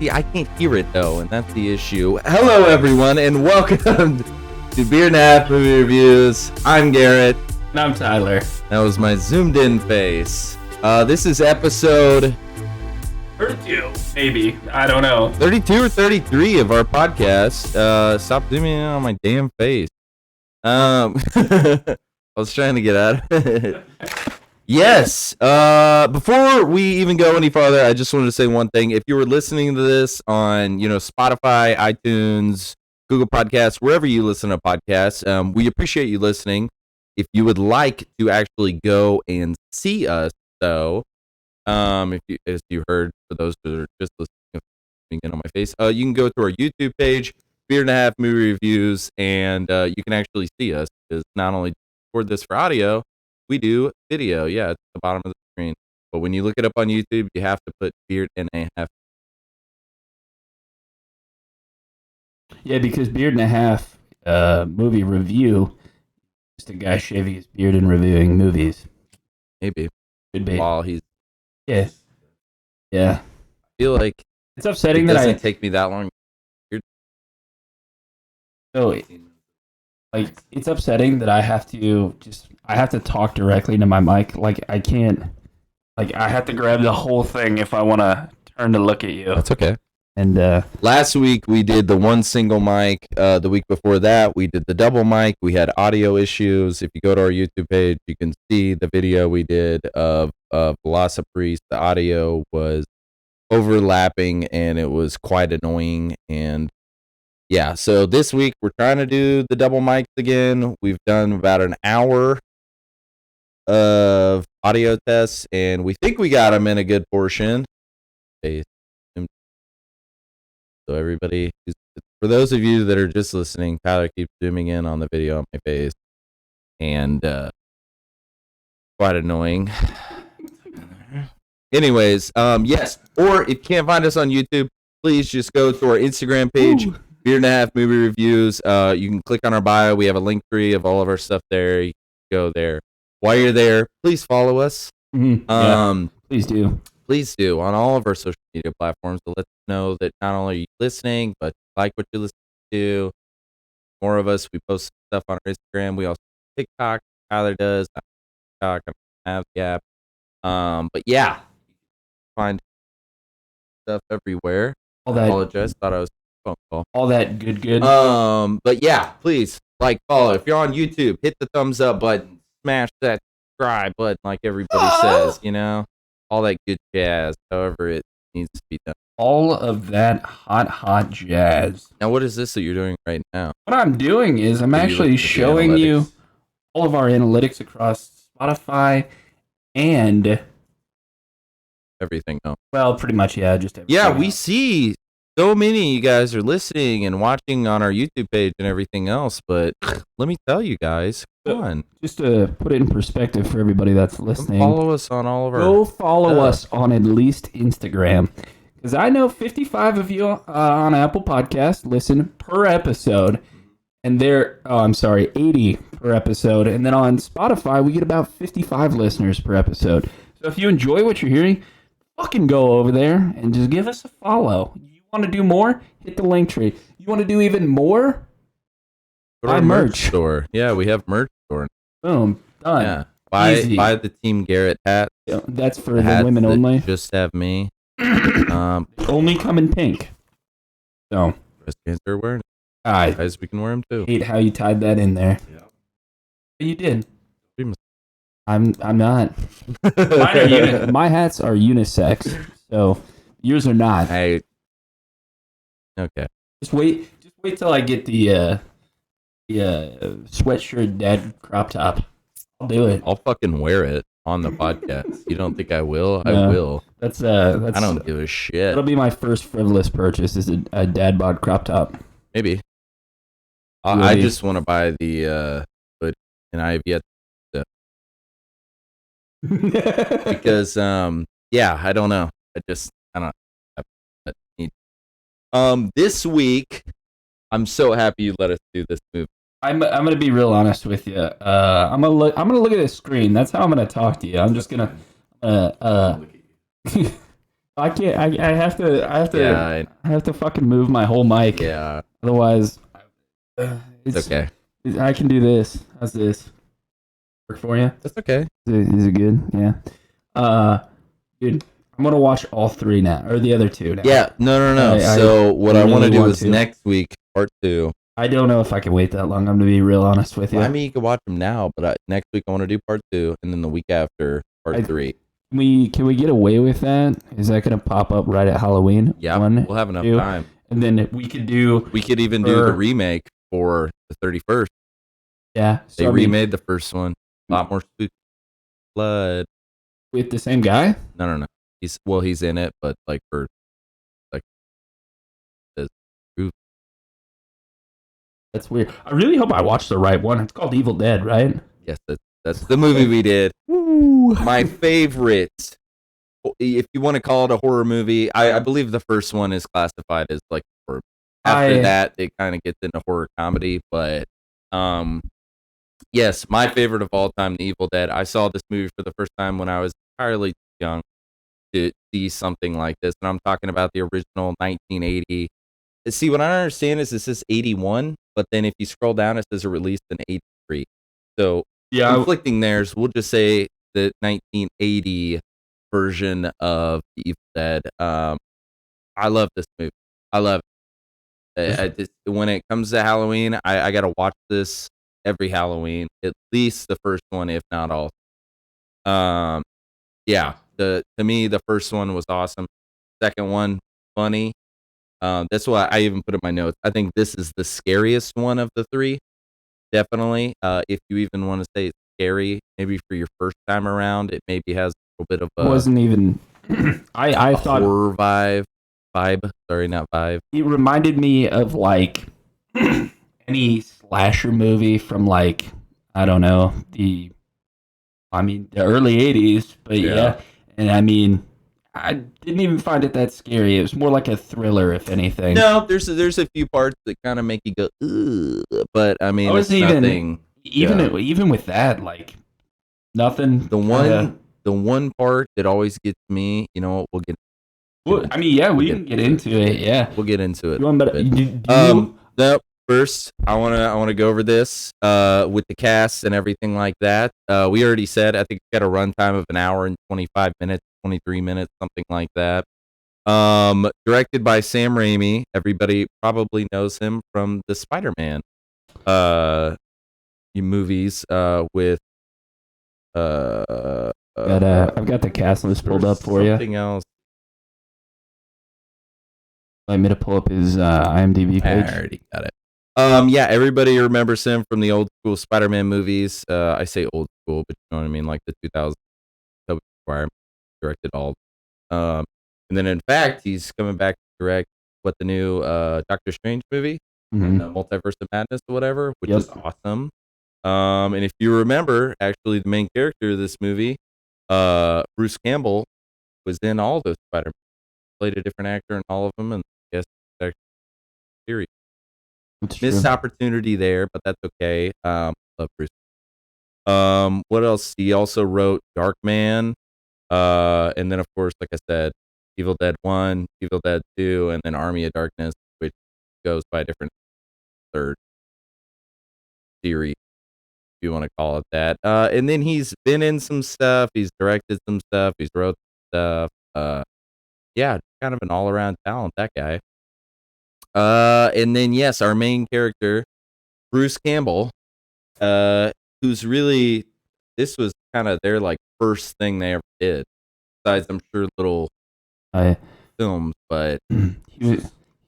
See, I can't hear it though, and that's the issue. Hello, everyone, and welcome to Beer and a Half Movie Reviews. I'm Garrett. And I'm Tyler. That was my zoomed-in face. This is episode 32, maybe. I don't know. 32 or 33 of our podcast. Stop zooming in on my damn face. I was trying to get out of it. Yes. Before we even go any farther, I just wanted to say one thing. If you were listening to this on, Spotify, iTunes, Google Podcasts, wherever you listen to podcasts, we appreciate you listening. If you would like to actually go and see us, though, as you heard, for those that are just listening on my face, you can go to our YouTube page, Beer and a Half Movie Reviews, and you can actually see us. Because not only record this for audio, we do video. Yeah, it's at the bottom of the screen. But when you look it up on YouTube, you have to put Beard and a Half. Yeah, because Beard and a Half movie review, just a guy shaving his beard and reviewing movies. Maybe. Could be. While he's... Yeah. Yeah. I feel like it's upsetting it that doesn't take me that long. So, like, it's upsetting that I have to talk directly to my mic. Like, I can't, like, I have to grab the whole thing if I want to turn to look at you. That's okay. And last week we did the one single mic. The week before that we did the double mic. We had audio issues. If you go to our YouTube page, you can see the video we did of Velocity Priest. The audio was overlapping and it was quite annoying. And yeah, so this week we're trying to do the double mics again. We've done about an hour of audio tests, and we think we got them in a good portion. So everybody, for those of you that are just listening, Tyler keeps zooming in on the video on my face, and quite annoying. Anyways, yes, or if you can't find us on YouTube, please just go to our Instagram page. Ooh. Beer and a Half Movie Reviews. You can click on our bio. We have a link tree of all of our stuff there. You can go there. While you're there, please follow us. Mm-hmm. Yeah, please do. Please do on all of our social media platforms to let us know that not only are you listening, but you like what you're listening to. More of us. We post stuff on our Instagram. We also have TikTok. Tyler does. TikTok. I don't have the app. But yeah, find stuff everywhere. All that. I apologize. Thought I was. Phone call. All that good. But yeah, please follow. If you're on YouTube, hit the thumbs up button, smash that subscribe button, like everybody says. All that good jazz. However it needs to be done. All of that hot jazz. Now, what is this that you're doing right now? What I'm doing is I'm actually showing you all of our analytics across Spotify and everything else. Well, pretty much, yeah. Just everything. Yeah, we see. So many of you guys are listening and watching on our YouTube page and everything else, but let me tell you guys, come on. Just to put it in perspective for everybody that's listening. Follow us on all of our... Go follow us on at least Instagram. Because I know 55 of you on Apple Podcasts listen per episode. And 80 per episode. And then on Spotify, we get about 55 listeners per episode. So if you enjoy what you're hearing, fucking go over there and just give us a follow. Want to do more? Hit the link tree. You want to do even more? Buy merch store. Yeah, we have merch store. Boom, done. Yeah, buy the Team Garrett hat. Yeah, that's for the women only. Just have me. Only come in pink. So breast cancer awareness. Guys, we can wear them too. Hate how you tied that in there. Yeah, you did. I'm not. My hats are unisex, so yours are not. Okay. Just wait till I get the sweatshirt dad crop top. I'll do it. I'll fucking wear it on the podcast. You don't think I will? I will. That's I don't give a shit. That'll be my first frivolous purchase is a dad bod crop top. Maybe. I just want to buy the hood, and I have yet to. Because I don't know. I don't. This week, I'm so happy you let us do this movie. I'm gonna be real honest with you. I'm gonna look at the screen. That's how I'm gonna talk to you. I'm just gonna I can't. I have to. I have to. Yeah, I have to fucking move my whole mic. yeah. Otherwise, It's okay. I can do this. How's this work for you? That's okay. Is it good? Yeah. Uh, dude, I'm gonna watch all three now, or the other two now. Yeah, no. So what I want really to do want is to. next week, part 2. I don't know if I can wait that long. I'm gonna be real honest with you. I mean, you can watch them now, but next week I want to do part 2, and then the week after, part 3. Can we get away with that? Is that gonna pop up right at Halloween? Yeah, One, we'll have enough two, time. and then we could do. We could even do the remake for the 31st. Yeah, They remade the first one. A lot more spooky blood. With the same guy? No. He's in it, but like for like the proof. That's weird. I really hope I watched the right one. It's called Evil Dead, right? Yes, that's the movie we did. Woo. My favorite. If you want to call it a horror movie, I believe the first one is classified as like horror. After that, it kind of gets into horror comedy, but yes, my favorite of all time, The Evil Dead. I saw this movie for the first time when I was entirely too young to see something like this, and I'm talking about the original 1980. See, what I don't understand is this is 81, but then if you scroll down, it says it released in 83. So conflicting theirs. We'll just say the 1980 version of Evil Dead. I love this movie. I love it. When it comes to Halloween, I gotta watch this every Halloween, at least the first one, if not all. Yeah. To me, the first one was awesome. Second one, funny. That's why I even put in my notes. I think this is the scariest one of the 3. Definitely. If you even want to say it's scary, maybe for your first time around, it maybe has a little bit of a wasn't even I thought horror vibe. Sorry, not vibe. It reminded me of like any slasher movie from like I don't know, the early 80s, but yeah. And I mean I didn't even find it that scary. It was more like a thriller, if anything. No, there's a few parts that kind of make you go, ugh, but I mean, it's nothing. Even with that, like nothing. The one part that always gets me, you know what? We'll get. Well, I mean, yeah, we can get into it. Yeah, we'll get into it. You want no, first, I wanna go over this with the cast and everything like that. We already said I think it's got a runtime of an hour and 25 minutes, 23 minutes, something like that. Directed by Sam Raimi. Everybody probably knows him from the Spider-Man movies with I've got the cast list pulled up for you. Something else. Want me to pull up his IMDb page? I already got it. Yeah, everybody remembers him from the old school Spider-Man movies. I say old school, but you know what I mean, like the 2000s. Tobey Maguire directed all. And then in fact, he's coming back to direct the new Doctor Strange movie, the Multiverse of Madness or whatever, which is awesome. And if you remember, actually, the main character of this movie, Bruce Campbell, was in all those Spider-Man. Played a different actor in all of them, and I guess it's series. Missed opportunity there, but that's okay. Love Bruce. What else? He also wrote Darkman, and then of course, like I said, Evil Dead 1, Evil Dead 2, and then Army of Darkness, which goes by a different third series, if you want to call it that. And then he's been in some stuff. He's directed some stuff. He's wrote stuff. Yeah, kind of an all-around talent, that guy. And then yes, our main character, Bruce Campbell, who's really, this was kind of their like first thing they ever did. Besides, I'm sure little films, but he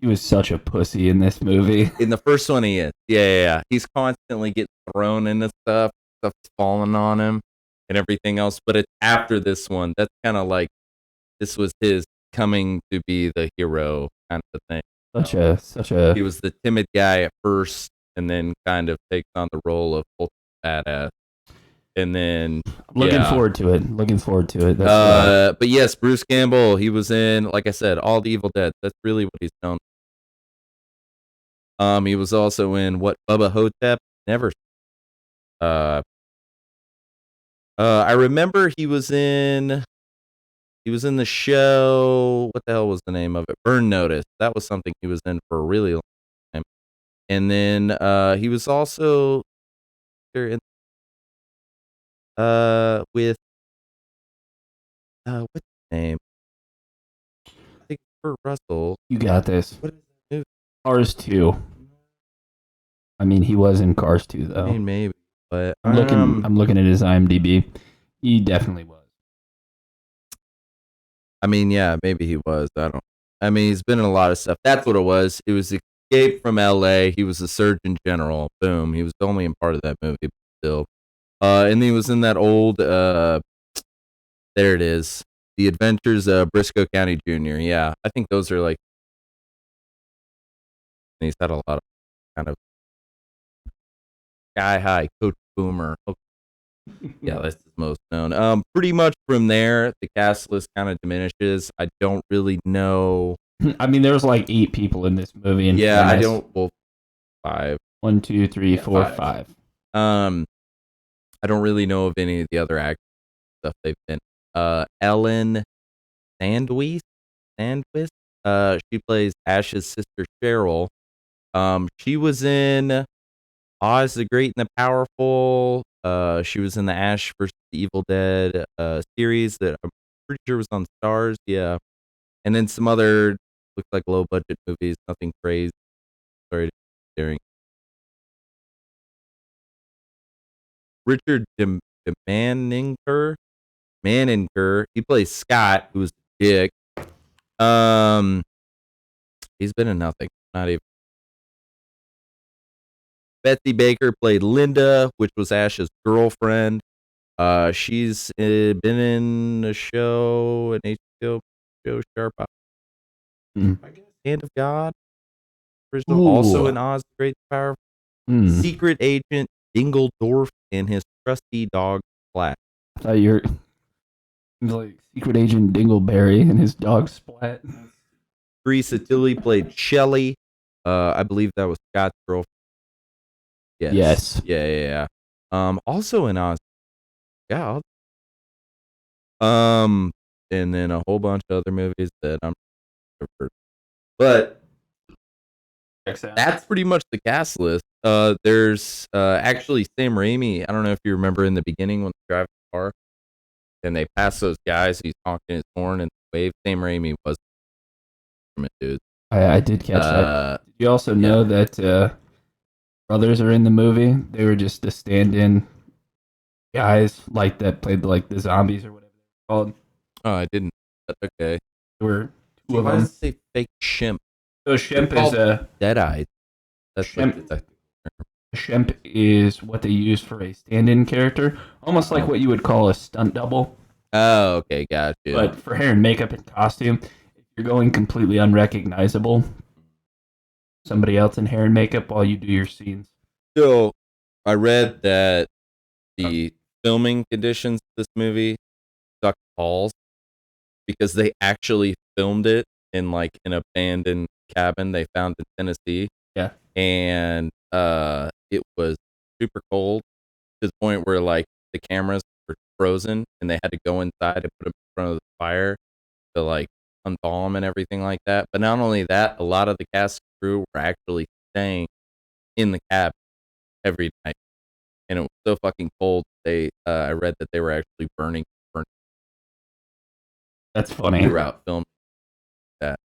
was such a pussy in this movie. In the first one, he is. Yeah. He's constantly getting thrown into stuff's falling on him, and everything else. But it's after this one that's kind of like this was his coming to be the hero kind of a thing. Such a. He was the timid guy at first, and then kind of takes on the role of ultimate badass. And then looking forward to it. But yes, Bruce Campbell, he was in, like I said, all the Evil Dead. That's really what he's known. He was also in Bubba Hotep? Never. I remember he was in He was in the show. What the hell was the name of it? Burn Notice. That was something he was in for a really long time. And then he was also in with what's his name? I think Kurt Russell. You got this. What is that movie? Cars 2. I mean, he was in Cars 2, though. I mean, maybe, but I'm looking at his IMDb. He definitely was. I mean, yeah, maybe he was. I mean, he's been in a lot of stuff. That's what it was. It was Escape from L.A. He was the Surgeon General. Boom. He was only in part of that movie, but still. And he was in that old. There it is. The Adventures of Briscoe County Jr. Yeah, I think those are like. He's had a lot of kind of Sky High, Coach Boomer. Okay. Yeah, that's his most known. Pretty much from there, the cast list kind of diminishes. I don't really know. I mean, there's like 8 people in this movie. And yeah, I don't. Well, 5. 1, 2, 3, 4, 5. I don't really know of any of the other actors stuff they've been. Ellen Sandweiss. She plays Ash's sister Cheryl. She was in Oz the Great and the Powerful. She was in the Ash vs. the Evil Dead series that I'm pretty sure was on Stars. Yeah, and then some other looks like low budget movies. Nothing crazy. Sorry, staring. Richard Maninger. He plays Scott, who's a dick. He's been in nothing. Not even. Betsy Baker played Linda, which was Ash's girlfriend. She's been in a show, an HBO show, Sharp Eye. I guess Hand of God. Original, also in Oz the Great and Powerful. Secret Agent Dingledorf and his trusty dog Splat. I thought you were like Secret Agent Dingleberry and his dog Splat. Teresa Tilly played Shelley. I believe that was Scott's girlfriend. Yes. Yeah. Also in Oz. Yeah. And then a whole bunch of other movies that I'm but that's pretty much the cast list. There's actually Sam Raimi. I don't know if you remember in the beginning when they drive the car and they pass those guys, he's honking his horn and wave. Sam Raimi was dude. I did catch that. Did you also know that brothers are in the movie? They were just the stand-in guys like that played like the zombies or whatever they're called. Oh, I didn't. Okay. There were 2 of them. Why does it say fake Shemp? So Shemp is a Deadeye. That's Shemp. Shemp is what they use for a stand-in character, almost like what you would call a stunt double. Oh, okay, gotcha. But for hair and makeup and costume, if you're going completely unrecognizable, somebody else in hair and makeup while you do your scenes. So, I read that the filming conditions of this movie sucked balls because they actually filmed it in like an abandoned cabin they found in Tennessee. Yeah. And it was super cold to the point where like the cameras were frozen and they had to go inside and put them in front of the fire to like unthaw them and everything like that. But not only that, a lot of the cast and crew were actually staying in the cabin every night. And it was so fucking cold. I read that they were actually burning That's funny. throughout filming that,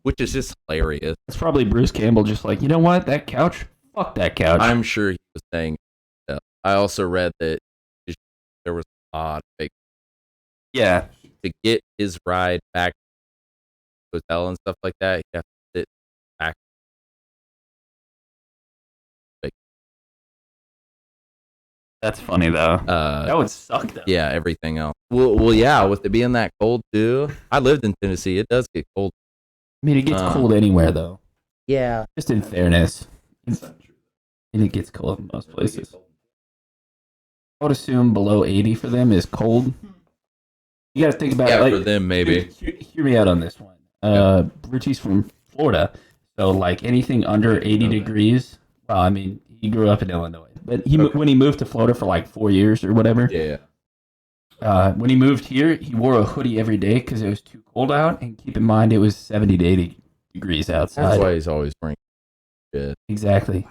which is just hilarious. It's probably Bruce Campbell just like, you know what, that couch? Fuck that couch. I'm sure he was saying that. I also read that there was a lot of fake. Yeah. To get his ride back to the hotel and stuff like that, you have to sit back. That's funny though. That would suck though. Yeah, everything else. Well, yeah, with it being that cold too. I lived in Tennessee. It does get cold. I mean, it gets cold anywhere though. Yeah. Just in fairness. And it gets cold in most places. I would assume below 80 for them is cold. You got to think about it. Like, for them maybe. Hear me out on this one. Richie's from Florida, so like anything under 80 degrees. Well, I mean, he grew up in Illinois, but when he moved to Florida for like 4 years or whatever. Yeah. when he moved here, he wore a hoodie every day because it was too cold out. And keep in mind, it was 70 to 80 degrees outside. That's why he's always wearing shit. Exactly.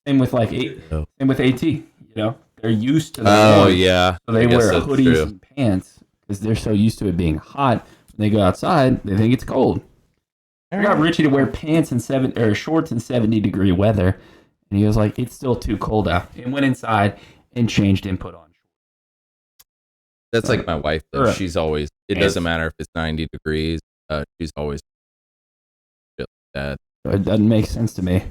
Same with same with AT. You know, they're used to the Oh warmth, yeah, so they I guess wear that's hoodies true. and pants because they're so used to it being hot. When they go outside, they think it's cold. I got Richie to wear pants in shorts in 70-degree weather, and he was like, "It's still too cold out," and went inside and changed and put on. That's like my wife, though. Sure. She's always. It doesn't matter if it's 90 degrees. She's always shit like that. It doesn't make sense to me.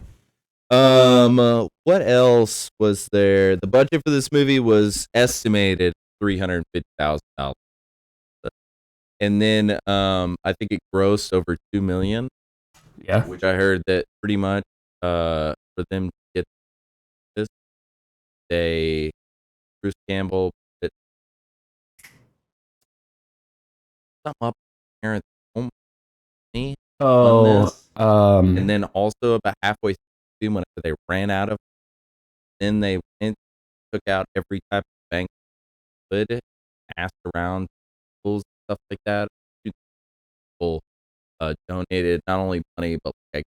What else was there? The budget for this movie was estimated $350,000, and then I think it grossed over $2 million. Yeah, Which I heard that pretty much for them to get this, Bruce Campbell put something up parents home me on this, and then also about halfway through, whenever they ran out of, then they went took out every type of bank they could, asked around schools stuff like that. People donated not only money but like,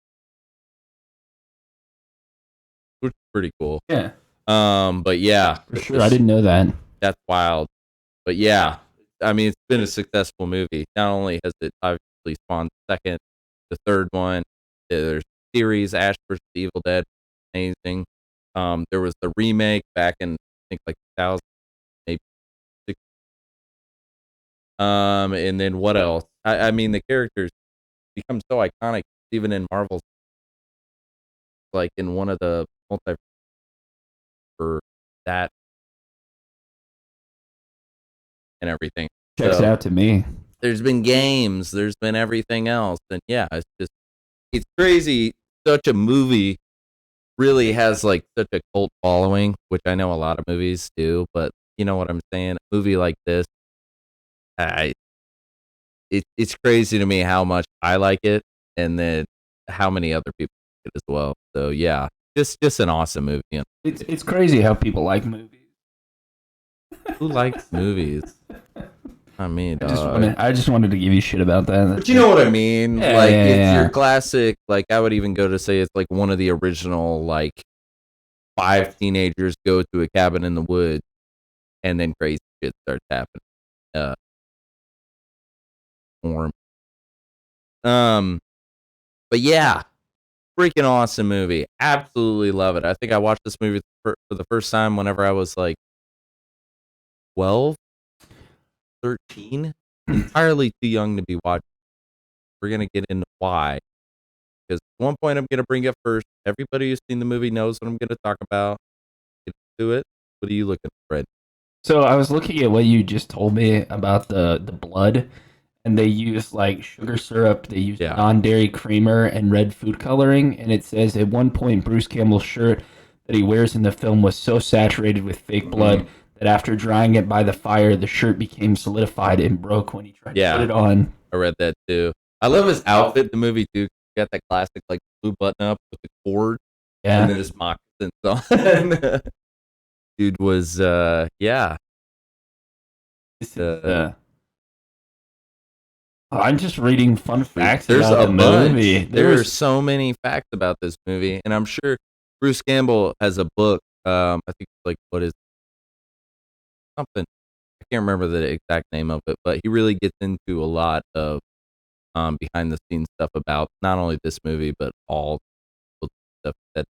which is pretty cool. yeah. But yeah, For sure, I didn't know that. That's wild. But yeah, I mean, it's been a successful movie. Not only has it obviously spawned the second, the third one, there's series Ash vs. the Evil Dead, amazing. There was the remake back in I think like 2000, maybe. And then what else? I mean, the characters become so iconic, even in Marvel's, like in one of the multi for that and everything. Checks out to me. There's been games, there's been everything else, and yeah, it's crazy. Such a movie really has like such a cult following, which I know a lot of movies do, but you know what I'm saying? A movie like this, it's crazy to me how much I like it, and then how many other people like it as well. So yeah, just an awesome movie. You know? It's crazy how people like movies. Who likes movies? I mean, I just wanted to give you shit about that. But you know what I mean? Yeah, like, yeah, it's yeah. your classic, like, I would even go to say it's like one of the original, like, 5 teenagers go to a cabin in the woods and then crazy shit starts happening. Form. But yeah, freaking awesome movie. Absolutely love it. I think I watched this movie for the first time whenever I was like 12, 13. Entirely too young to be watching. We're going to get into why. Because at one point I'm going to bring up first. Everybody who's seen the movie knows what I'm going to talk about. Get to it. What are you looking at, Fred? So I was looking at what you just told me about the blood, and they use like sugar syrup, they use non-dairy creamer and red food coloring, and it says at one point Bruce Campbell's shirt that he wears in the film was so saturated with fake blood that after drying it by the fire, the shirt became solidified and broke when he tried to put it on. I read that too. I love his outfit in the movie too. Got that classic like blue button up with the cord, and then his moccasins on. Dude was I'm just reading fun facts There's about a the bunch. movie. There are so many facts about this movie, and I'm sure Bruce Campbell has a book. I think like what is something I can't remember the exact name of it, but he really gets into a lot of behind the scenes stuff about not only this movie but all the stuff that.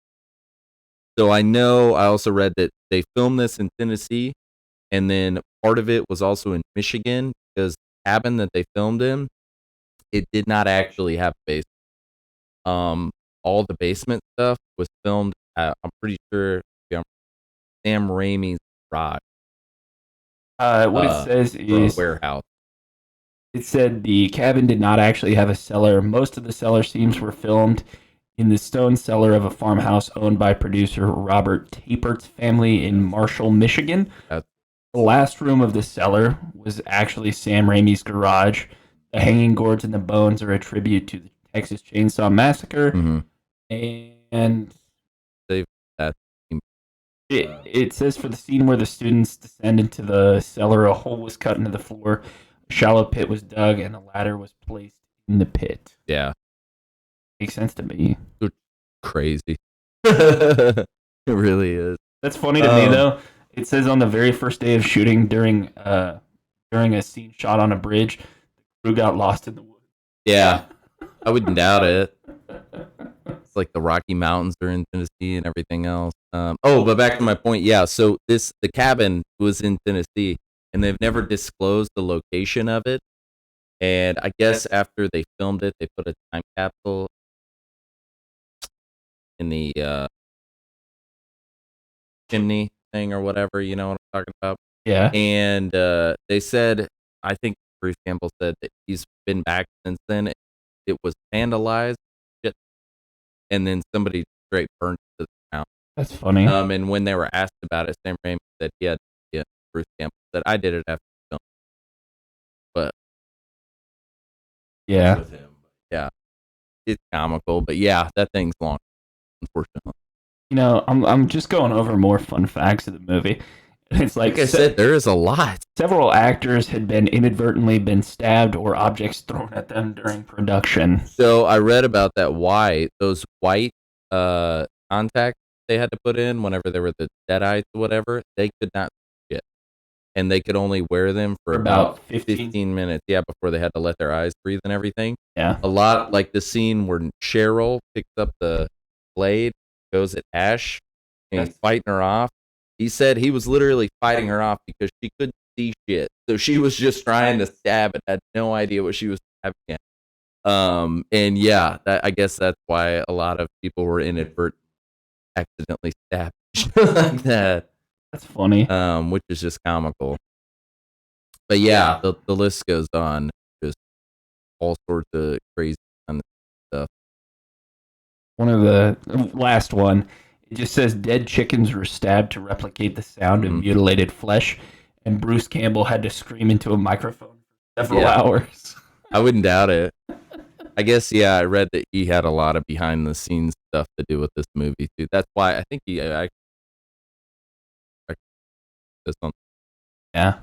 So I know I also read that they filmed this in Tennessee, and then part of it was also in Michigan because the cabin that they filmed in, it did not actually have a basement. All the basement stuff was filmed at, I'm pretty sure, Sam Raimi's garage. What it says is warehouse. It said the cabin did not actually have a cellar. Most of the cellar scenes were filmed in the stone cellar of a farmhouse owned by producer Robert Tapert's family in Marshall, Michigan. The last room of the cellar was actually Sam Raimi's garage. The hanging gourds and the bones are a tribute to the Texas Chainsaw Massacre. And that It says for the scene where the students descend into the cellar, a hole was cut into the floor, a shallow pit was dug, and a ladder was placed in the pit. Yeah. Makes sense to me. Crazy. It really is. That's funny to me though. It says on the very first day of shooting during a scene shot on a bridge, the crew got lost in the woods. Yeah. I wouldn't doubt it. It's like the Rocky Mountains are in Tennessee and everything else. But back to my point. Yeah. So the cabin was in Tennessee, and they've never disclosed the location of it. And I guess after they filmed it, they put a time capsule in the chimney thing or whatever. You know what I'm talking about? Yeah. And they said, I think Bruce Campbell said that he's been back since then. It was vandalized, and then somebody straight burned it to the ground. That's funny. And when they were asked about it, Sam Raimi said he had, Bruce Campbell said, I did it after the film. But Yeah. with him, yeah, it's comical. But yeah, that thing's long, unfortunately. You know, I'm just going over more fun facts of the movie. It's Like I said, there is a lot. several actors had been inadvertently been stabbed or objects thrown at them during production. So I read about that. Those white contacts they had to put in whenever they were the deadites or whatever, they could not see shit, and they could only wear them for about 15 minutes. Yeah, before they had to let their eyes breathe and everything. Yeah. A lot like the scene where Cheryl picks up the blade, goes at Ash, and he's fighting her off. He said he was literally fighting her off because she couldn't see shit. So she was just trying to stab and had no idea what she was stabbing at. And yeah, I guess that's why a lot of people were inadvertently accidentally stabbed like that. That's funny. Which is just comical. But yeah, the list goes on. Just all sorts of crazy kind of stuff. One of the last one. It just says dead chickens were stabbed to replicate the sound of mutilated flesh, and Bruce Campbell had to scream into a microphone for several hours. I wouldn't doubt it. I guess, yeah, I read that he had a lot of behind the scenes stuff to do with this movie too. That's why I think he actually this one. Yeah.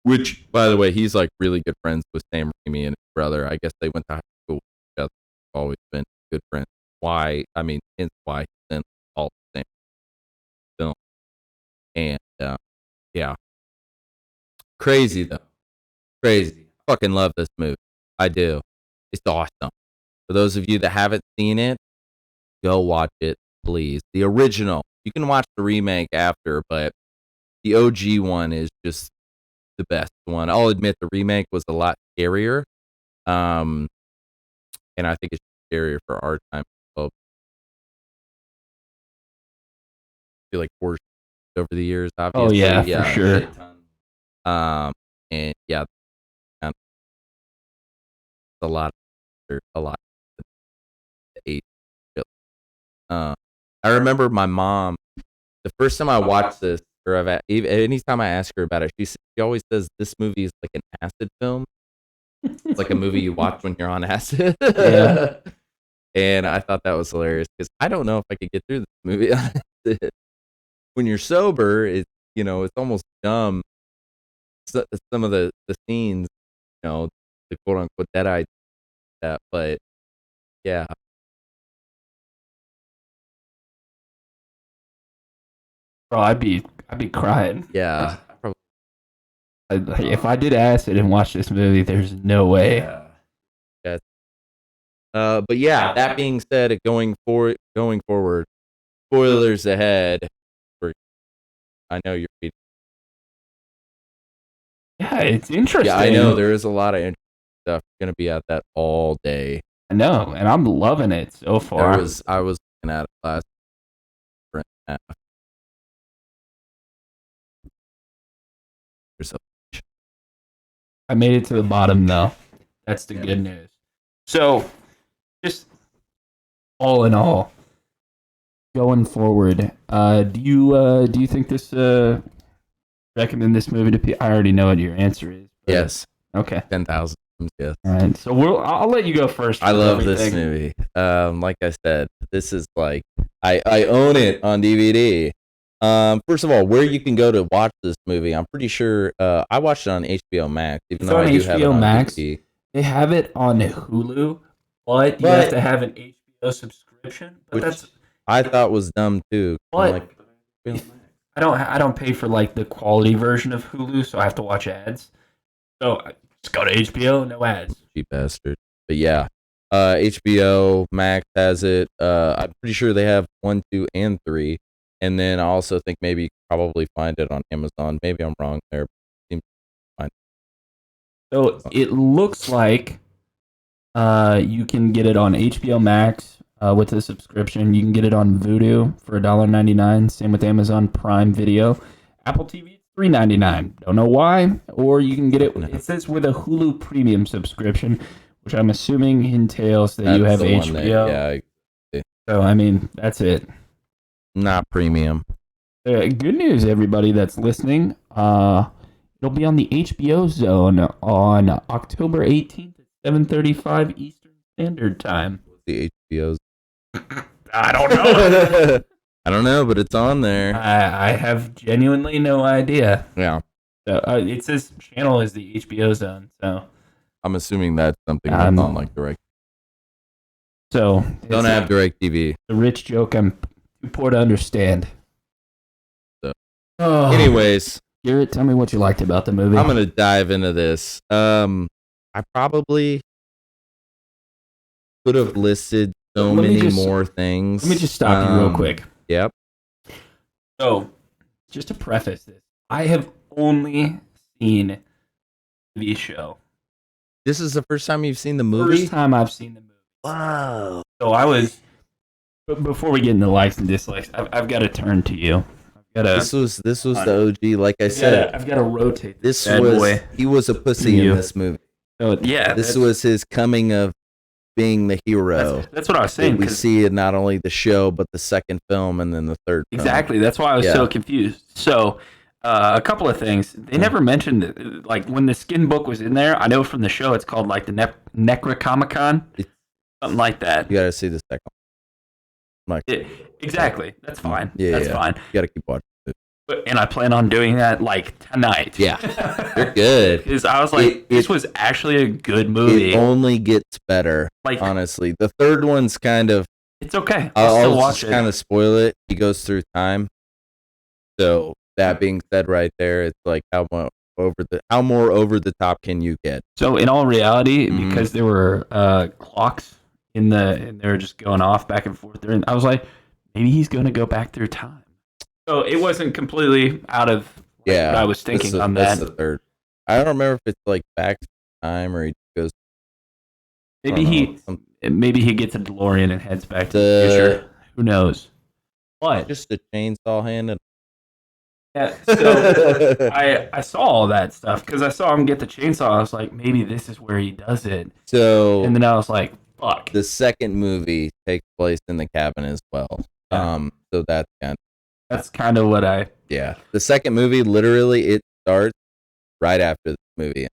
Which, by the way, he's like really good friends with Sam Raimi and his brother. I guess they went to high school together. Always been good friends. Why? I mean, hence why he's in all the same film. And yeah, crazy though, crazy. Fucking love this movie. I do. It's awesome. For those of you that haven't seen it, go watch it, please. The original. You can watch the remake after, but the OG one is just the best one. I'll admit the remake was a lot scarier. And I think it's scarier for our time. I feel like worse over the years, obviously. Oh yeah, for sure. And yeah, it's a lot. Eight. I remember my mom. The first time I watched this, or anytime I ask her about it, she always says this movie is like an acid film. It's like a movie you watch when you're on acid. Yeah. And I thought that was hilarious because I don't know if I could get through this movie. When you're sober, it's almost dumb. Some of the scenes, the quote unquote deadite that, but yeah. Bro, I'd be crying. Yeah. If I did acid and watched this movie, there's no way. Yeah. But yeah, that being said, going forward, spoilers ahead. I know you're reading. Yeah, it's interesting. Yeah, I know there is a lot of interesting stuff. Going to be at that all day. I know, and I'm loving it so far. I was looking at it last. I made it to the bottom though. That's the good news. So, just all in all, going forward, do you think this recommend this movie to people? I already know what your answer is. Yes. Okay. 10,000. Yes. All right. So I'll let you go first. I love this movie. Like I said, this is like I own it on DVD. First of all, where you can go to watch this movie, I'm pretty sure I watched it on HBO Max, even It's though on I do have it HBO on Max. DVD. They have it on Hulu, but you have to have an HBO subscription. But Which I thought was dumb too. But I don't pay for like the quality version of Hulu, so I have to watch ads. So just go to HBO, no ads. Cheap bastard. But yeah, HBO Max has it. I'm pretty sure they have 1, 2, and 3. And then I also think maybe you could probably find it on Amazon. Maybe I'm wrong there. So it looks like you can get it on HBO Max with the subscription. You can get it on Vudu for $1.99. Same with Amazon Prime Video. Apple TV $3.99. Don't know why. Or you can get it. It says with a Hulu Premium subscription, which I'm assuming entails that you have HBO. So I mean, that's it. Not premium. Good news, everybody that's listening. It'll be on the HBO Zone on October 18th at 7:35 Eastern Standard Time. The HBO's. I don't know. I don't know, but it's on there. I have genuinely no idea. Yeah. So it says channel is the HBO Zone. So I'm assuming that's something that's on like direct. So don't have direct TV. The rich joke I'm too poor to understand. So, anyways, Garrett, tell me what you liked about the movie. I'm gonna dive into this. I probably could have listed so many more things. Let me just stop you real quick. Yep. So, just to preface this, I have only seen the show. This is the first time you've seen the movie? First time I've seen the movie. Wow. So I was. But before we get into likes and dislikes, I've got to turn to you. This was the OG. Like I said, I've got to rotate. He was a pussy in this movie. So yeah, this was his coming of being the hero. That's what I was saying. We see in not only the show, but the second film and then the third film. Exactly. That's why I was so confused. So, a couple of things. They never mentioned that, like, when the skin book was in there, I know from the show it's called, like, the Necronomicon. Something like that. You got to see the second one. Exactly. That's fine. Yeah, That's fine. You got to keep watching it. And I plan on doing that, like, tonight. Yeah. They're good. Because I was like, this was actually a good movie. It only gets better, like, honestly. The third one's kind of... It's okay. I'll still watch just kind of spoil it. He goes through time. So, that being said right there, it's like, how more over the top can you get? So, in all reality, because there were clocks and they were just going off back and forth there, and I was like, maybe he's going to go back through time. So it wasn't completely out of what I was thinking on that. That's the third. I don't remember if it's like back to time or he goes. Maybe he gets a DeLorean and heads back to the future. Who knows? What? Just a chainsaw hand and. Yeah. So I saw all that stuff because I saw him get the chainsaw. I was like, maybe this is where he does it. So. And then I was like, fuck. The second movie takes place in the cabin as well. Yeah. So that's kind of what I... Yeah. The second movie, literally, it starts right after the movie.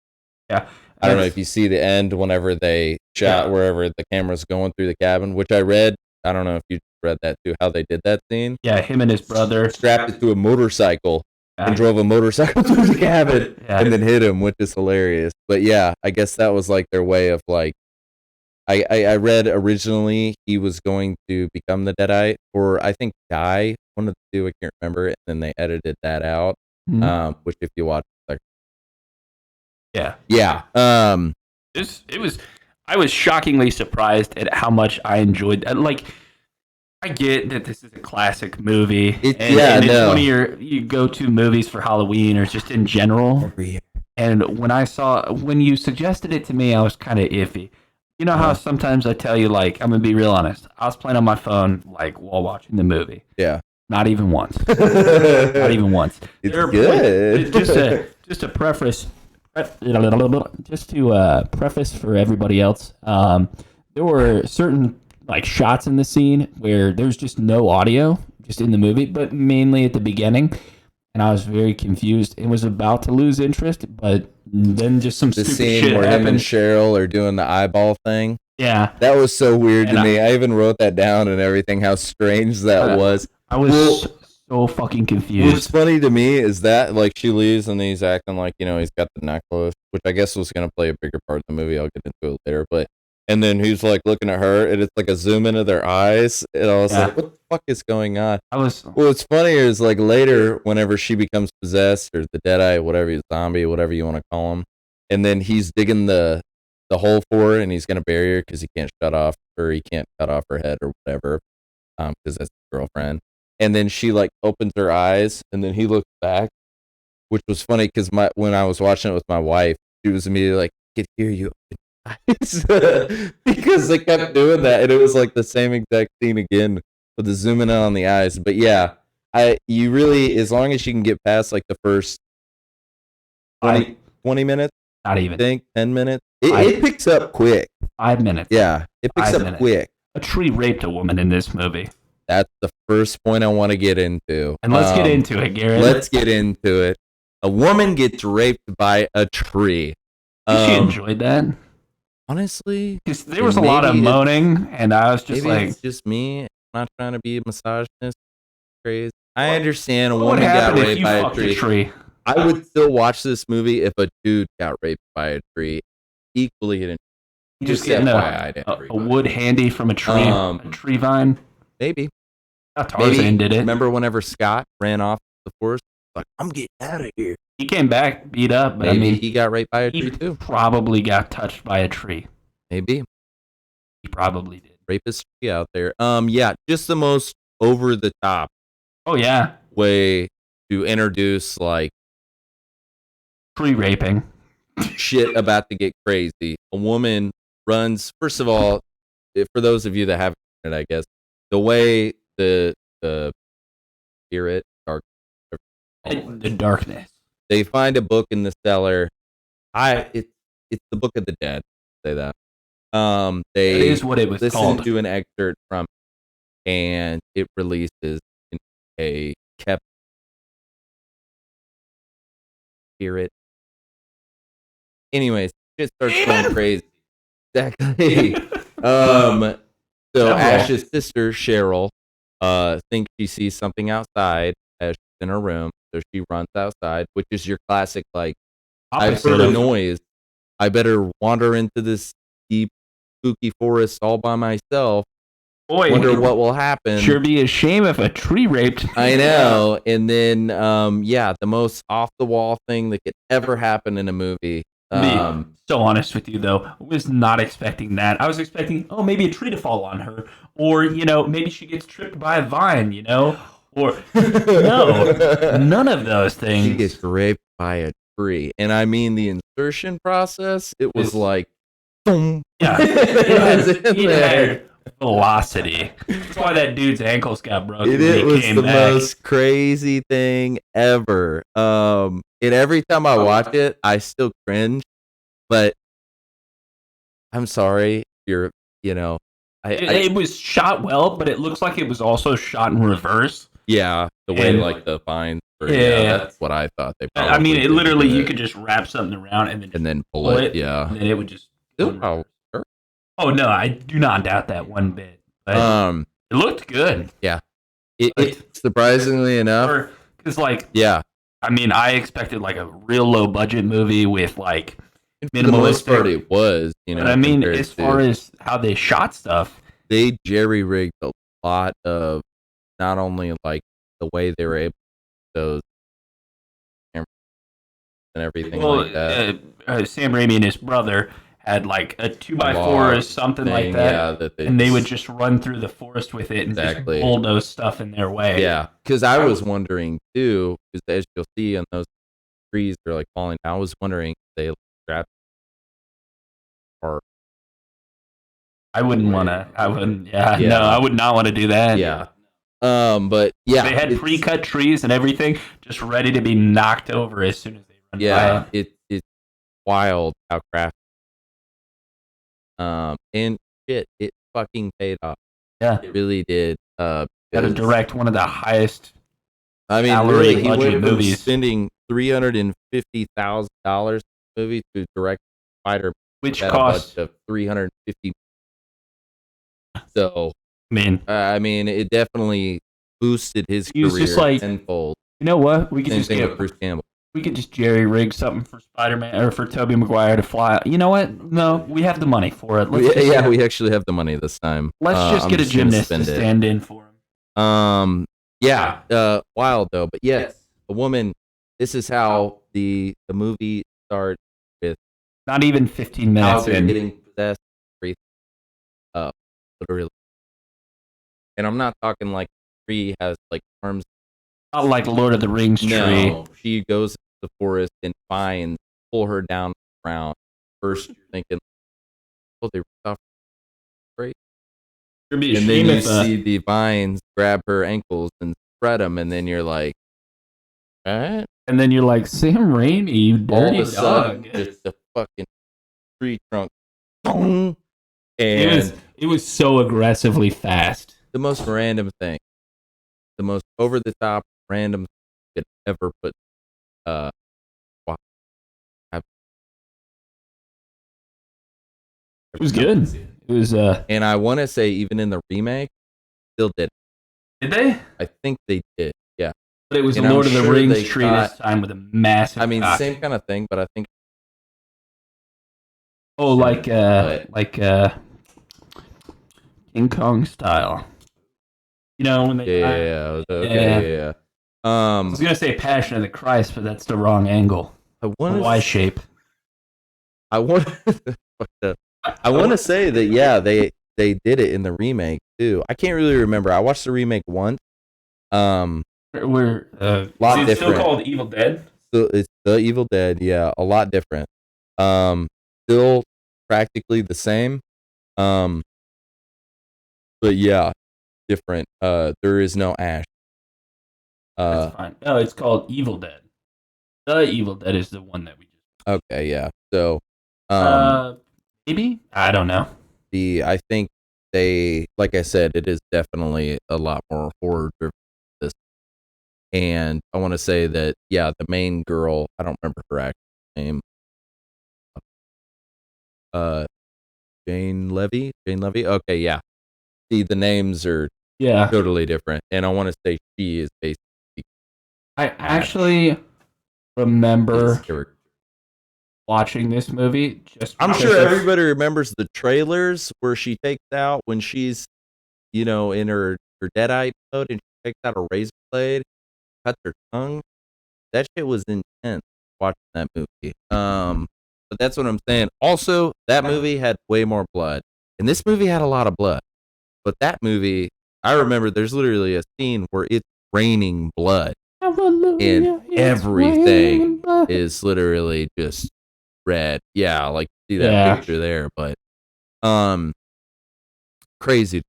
Yeah. I don't know if you see the end whenever they shot wherever the camera's going through the cabin, which I read. I don't know if you read that too, how they did that scene. Yeah, him and his brother. Strapped it to a motorcycle and drove a motorcycle through the cabin and then hit him, which is hilarious. But yeah, I guess that was like their way of like... I read originally he was going to become the Deadite, or I think die, one of the two, I can't remember, and then they edited that out, which if you watch, like, I was shockingly surprised at how much I enjoyed. Like, I get that this is a classic movie, and it's one of your go-to movies for Halloween or just in general. And when you suggested it to me, I was kind of iffy. You know how sometimes I tell you, like, I'm going to be real honest. I was playing on my phone, like, while watching the movie. Yeah. Not even once. Not even once. It's good. Just to preface for everybody else, there were certain, like, shots in the scene where there's just no audio, just in the movie, but mainly at the beginning. And I was very confused and was about to lose interest, but then just some stupid shit happened. The scene where him and Cheryl are doing the eyeball thing. Yeah. That was so weird to me. I even wrote that down and everything, how strange that was. I was so fucking What's confused. funny to me is that like she leaves and he's acting like he's got the necklace, which I guess was gonna play a bigger part in the movie. I'll get into it later, but and then he's like looking at her and it's like a zoom into their eyes, and I was like, what the fuck is going on? What's funnier is like later, whenever she becomes possessed or the deadeye, whatever, zombie, whatever you want to call him, and then he's digging the hole for her and he's gonna bury her because he can't cut off her head or whatever, because that's his girlfriend. And then she like opens her eyes, and then he looks back, which was funny because when I was watching it with my wife, she was immediately like, "I could hear you open your eyes," because they kept doing that, and it was like the same exact scene again with the zooming in on the eyes. But yeah, you really, as long as you can get past like the first 20 minutes, not even, I think 10 minutes, it picks up quick. 5 minutes. Yeah, it picks up quick. A tree raped a woman in this movie. That's the first point I want to get into. And let's get into it, Garrett. Let's get into it. A woman gets raped by a tree. She enjoyed that. Honestly, because there was a lot of moaning, and I was just like, it's just me. I'm not trying to be a misogynist. Crazy. I understand a woman got raped by a tree. I would still watch this movie if a dude got raped by a tree. Equally, just getting a wood handy from a tree vine. Maybe. Tarzan did it. Remember whenever Scott ran off the forest? Like, I'm getting out of here. He came back beat up, but maybe he got raped by a tree too. Probably got touched by a tree. Maybe. He probably did. Rapist tree out there. Yeah, just the most over the top. Oh yeah. Way to introduce like tree raping. Shit about to get crazy. A woman runs. First of all, for those of you that haven't seen it, I guess the way the spirit the darkness. They find a book in the cellar. It's the Book of the Dead. Say that. That is what it was called. Listen to an excerpt from it, and it releases in a kept spirit. Anyways, shit starts going crazy. Exactly. So Ash's sister Cheryl thinks she sees something outside as she's in her room, so she runs outside, which is your classic like, I've heard a noise, I better wander into this deep spooky forest all by myself. Boy, wonder what will happen. Sure be a shame if a tree raped. I know. And then the most off the wall thing that could ever happen in a movie. So honest with you though, I was not expecting that. I was expecting, maybe a tree to fall on her, or maybe she gets tripped by a vine, or no, none of those things. She gets raped by a tree, and I mean the insertion process. It was like, boom. Yeah, it had velocity. That's why that dude's ankles got broken. It was the most crazy thing ever. And every time I watch it, I still cringe. But I'm sorry, it was shot well, but it looks like it was also shot in reverse. Yeah, the way like the vines. That's what I thought they. I mean, it literally you could just wrap something around and then pull it. Yeah, and then it would just. Oh no, I do not doubt that one bit. But it looked good. Yeah, it surprisingly enough, because I mean, I expected like a real low budget movie with like minimalist. It was, But I mean, as far as how they shot stuff, they jerry rigged a lot of not only like the way they were able to those cameras and everything like that. Sam Raimi and his brother had like a 2x4 or something like that, and they would just run through the forest with it and just bulldoze stuff in their way. Yeah, because I was wondering too, because as you'll see on those trees, they're like falling down. I was wondering if they strapped or I wouldn't want to. I wouldn't. Yeah, no, I would not want to do that. Yeah. But yeah, they had pre-cut trees and everything, just ready to be knocked over as soon as they run by. Yeah, it's wild how crafty. And shit, it fucking paid off. Yeah, it really did. Got to direct one of the highest. I mean, really, he went from spending $350,000 movie to direct Spider, which cost of $350. So, I mean, it definitely boosted his He was career just like, tenfold. you know what? We could Same just thing with Bruce Campbell. we could just jerry rig something for Spider-Man or for Tobey Maguire to fly. You know what? No, we have the money for it. We actually have the money this time. Let's just get a gymnast to stand in for him. Wild though, but yes, a woman. This is how the movie starts with not even 15 how minutes they're in. getting possessed, literally. And I'm not talking like tree has like arms. Not like Lord of the Rings tree. No, she goes to the forest and vines pull her down to the ground. First, you're thinking, oh, they ripped off her great. And then you see the vines grab her ankles and spread them, and then you're like, what? And then you're like, Sam Raimi, you dirty all of a sudden, dog. just a fucking tree trunk. Boom, and it was so aggressively fast. the most random thing. The most over-the-top random thing you could ever put. It was good. It was. And I want to say, even in the remake, still did. Did they? I think they did. Yeah. But it was And a Lord I'm of the sure Rings they tree got- this time with a massive. I mean, cock. same kind of thing, but I think. Oh, like King Kong style. You know when they. Yeah. Okay. Yeah. I was gonna say Passion of the Christ, but that's the wrong angle. I want Y shape. I want. I want to say that they did it in the remake too. I can't really remember. I watched the remake once. We're lot is it different. still called Evil Dead? So it's the Evil Dead. Yeah, a lot different. Still practically the same. But yeah, different. There is no Ash. That's fine. No, it's called Evil Dead. The Evil Dead is the one that we just. Okay, yeah. So, maybe I don't know. I think they, like I said, it is definitely a lot more horror driven. This, and I want to say that the main girl, I don't remember her actual name. Jane Levy. Okay, yeah. See, the names are totally different, and I want to say she is basically. I actually remember watching this movie. I'm sure everybody remembers the trailers where she takes out when she's, in her deadite mode and she takes out a razor blade, cuts her tongue. That shit was intense watching that movie. But that's what I'm saying. Also, that movie had way more blood, and this movie had a lot of blood. But that movie, I remember, there's literally a scene where it's raining blood, and everything is literally just red. Yeah, like see that picture there, but crazy.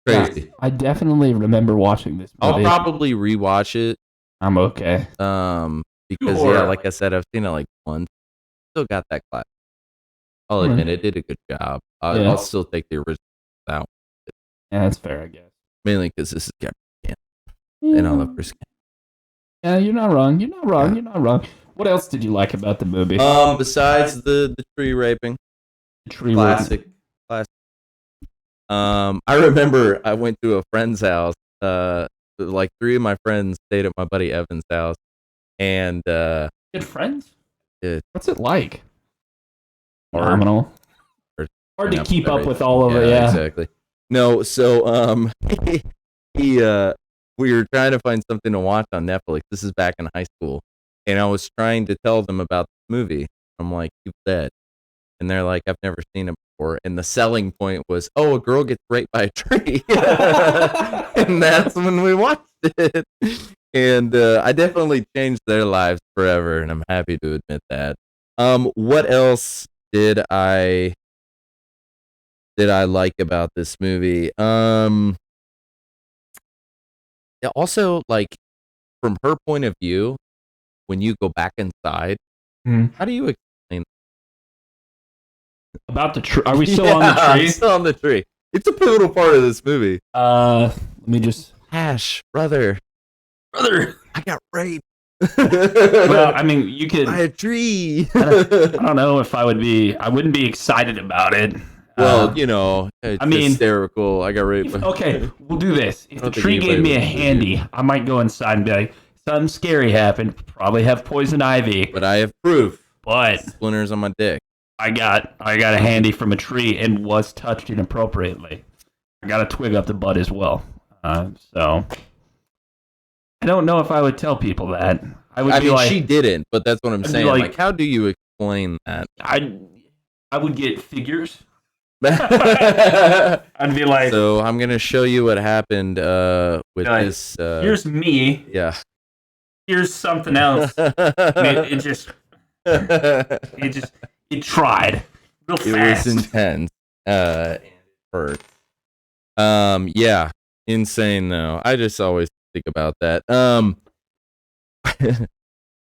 Yeah, I definitely remember watching this movie. I'll probably rewatch it. I'm okay. Because like I said, I've seen it like once. Still got that class. I'll admit it did a good job. I'll still take the original out. Yeah, that's fair, I guess. Mainly because this is Garrett, and I love Bruce. Yeah, you're not wrong. You're not wrong. You're not wrong. What else did you like about the movie? Besides the tree raping, classic. I remember I went to a friend's house. Like 3 of my friends stayed at my buddy Evan's house, and good friends. What's it like? Hard. Phenomenal. Hard to keep up with all of it. Yeah, exactly. No, so we were trying to find something to watch on Netflix. This is back in high school, and I was trying to tell them about the movie. I'm like, "You've dead," and they're like, "I've never seen it before." And the selling point was, "Oh, a girl gets raped by a tree," and that's when we watched it. And I definitely changed their lives forever, and I'm happy to admit that. What else did I like about this movie? Also, like, from her point of view, when you go back inside, how do you explain about the tree? Are we still on the tree? Still on the tree. It's a pivotal part of this movie. Let me just Ash, brother, I got raped. Well, I mean, you could by a tree. I don't know if I wouldn't be excited about it. Well, you know, it's I mean, hysterical. I got raped. Okay, we'll do this. If the don't think tree gave anybody me a would believe handy, I might go inside and be like, something scary happened. Probably have poison ivy. But I have proof. But Splinters on my dick. I got a handy from a tree and was touched inappropriately. I got a twig up the butt as well. So I don't know if I would tell people that. I mean, like, she didn't, but that's what I'm saying. like, Like, how do you explain that? I would get figures. I'd be like, so I'm gonna show you what happened with this. Here's me. Yeah. Here's something else. It just it tried real fast. It was intense. It hurt. Yeah, insane though. I just always think about that.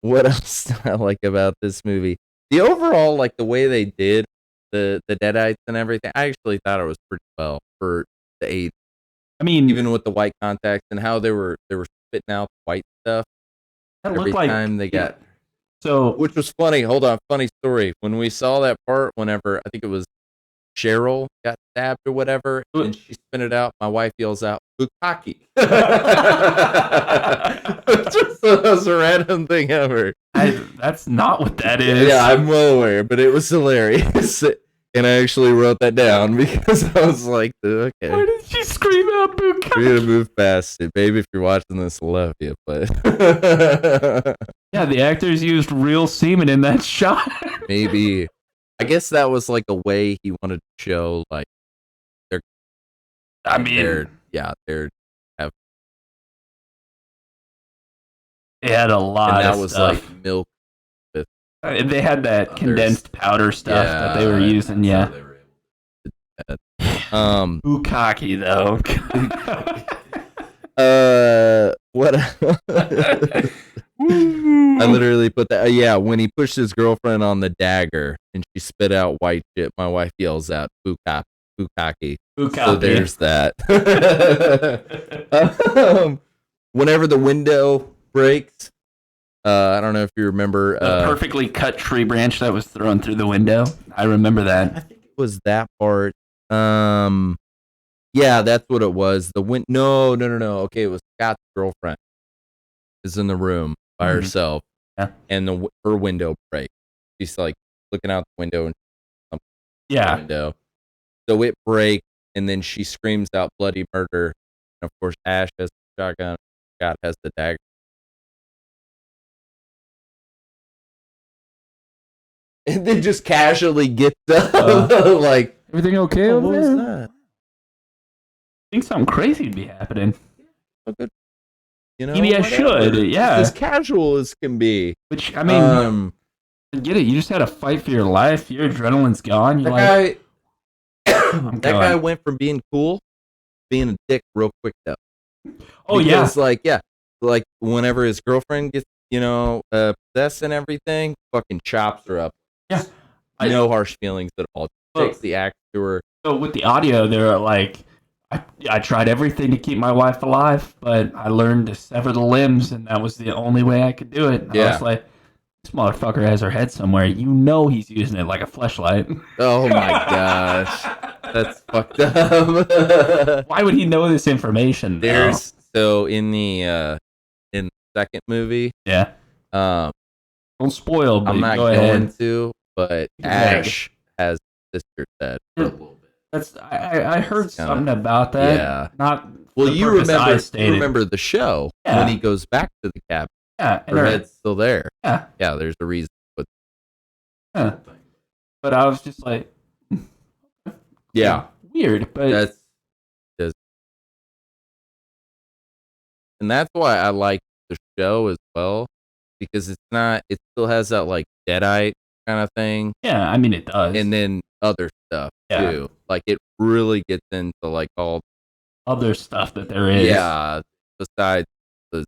What else do I like about this movie? The overall, like the way they did the Deadites and everything. I actually thought it was pretty well for the 80s. I mean, even with the white contacts and how they were spitting out white stuff every time they got. So, which was funny. Hold on, funny story. When we saw that part, whenever I think it was Cheryl got stabbed or whatever, and she spit it out, my wife yells out, "Bukkake!" Just the most random thing ever. That's not what that is. Yeah, I'm well aware, but it was hilarious. And I actually wrote that down because I was like, okay. Why did she scream out Bukkake? We're gonna move past it, baby. If you're watching this, I love you. But yeah, the actors used real semen in that shot. Maybe, I guess that was like a way he wanted to show, like, they're have. They had a lot and that of was stuff. Like milk. They had that condensed powder stuff that they were using. Yeah. Bukkake though. What? I literally put that. Yeah, when he pushed his girlfriend on the dagger and she spit out white shit, my wife yells out Bukkake. So there's that. Whenever the window breaks, I don't know if you remember the perfectly cut tree branch that was thrown through the window. I remember that. I think it was that part. Yeah, that's what it was. The No. Okay, it was Scott's girlfriend is in the room by herself, and her window breaks. She's like looking out the window and window. So it breaks, and then she screams out bloody murder. And of course, Ash has the shotgun. Scott has the dagger. And then just casually gets up, like, everything okay over what there? was that? I think something crazy would be happening. Oh, good. You know, maybe I should. Yeah, as casual as can be. Which, I mean, get it. You just had a fight for your life. Your adrenaline's gone. You're that guy went from being cool to being a dick real quick though. Oh, because, like whenever his girlfriend gets, possessed and everything, fucking chops her up. Yeah, no harsh feelings at all. Takes the axe to her. So with the audio, they're like, I tried everything to keep my wife alive, but I learned to sever the limbs, and that was the only way I could do it. And I was like, this motherfucker has her head somewhere. You know he's using it like a fleshlight. Oh my gosh. That's fucked up. Why would he know this information? So in the second movie, don't spoil, but I'm not go going ahead. to, but Ash has sister dead for a little bit. I heard something about that. Yeah. Not you remember the show when he goes back to the cabin. Yeah, and her head's still there. Yeah. Yeah, there's a reason. But I was just like, yeah, weird, but and that's why I like the show as well, because it still has that like Deadite kind of thing. Yeah, I mean it does. And then other stuff too. Like it really gets into like all other stuff that there is. Yeah, besides the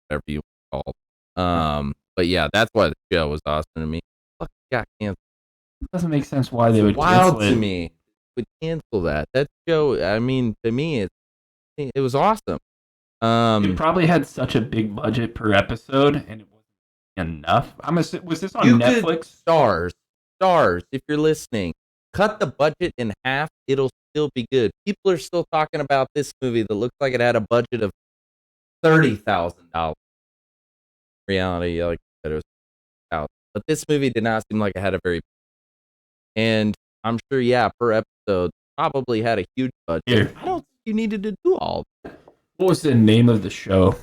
whatever you call. But yeah, that's why the show was awesome to me. Fuck, got canceled. It doesn't make sense why they would wild cancel it. To me. Would cancel that show. I mean, to me, it was awesome. It probably had such a big budget per episode, and it wasn't enough. Was this on Netflix? Stars, if you're listening, cut the budget in half, it'll still be good. People are still talking about this movie that looks like it had a budget of $30,000. Reality, like I said, it was out. But this movie did not seem like it had a very, and I'm sure, yeah, per episode probably had a huge budget. Here. I don't think you needed to do all of that. What was the name of the show?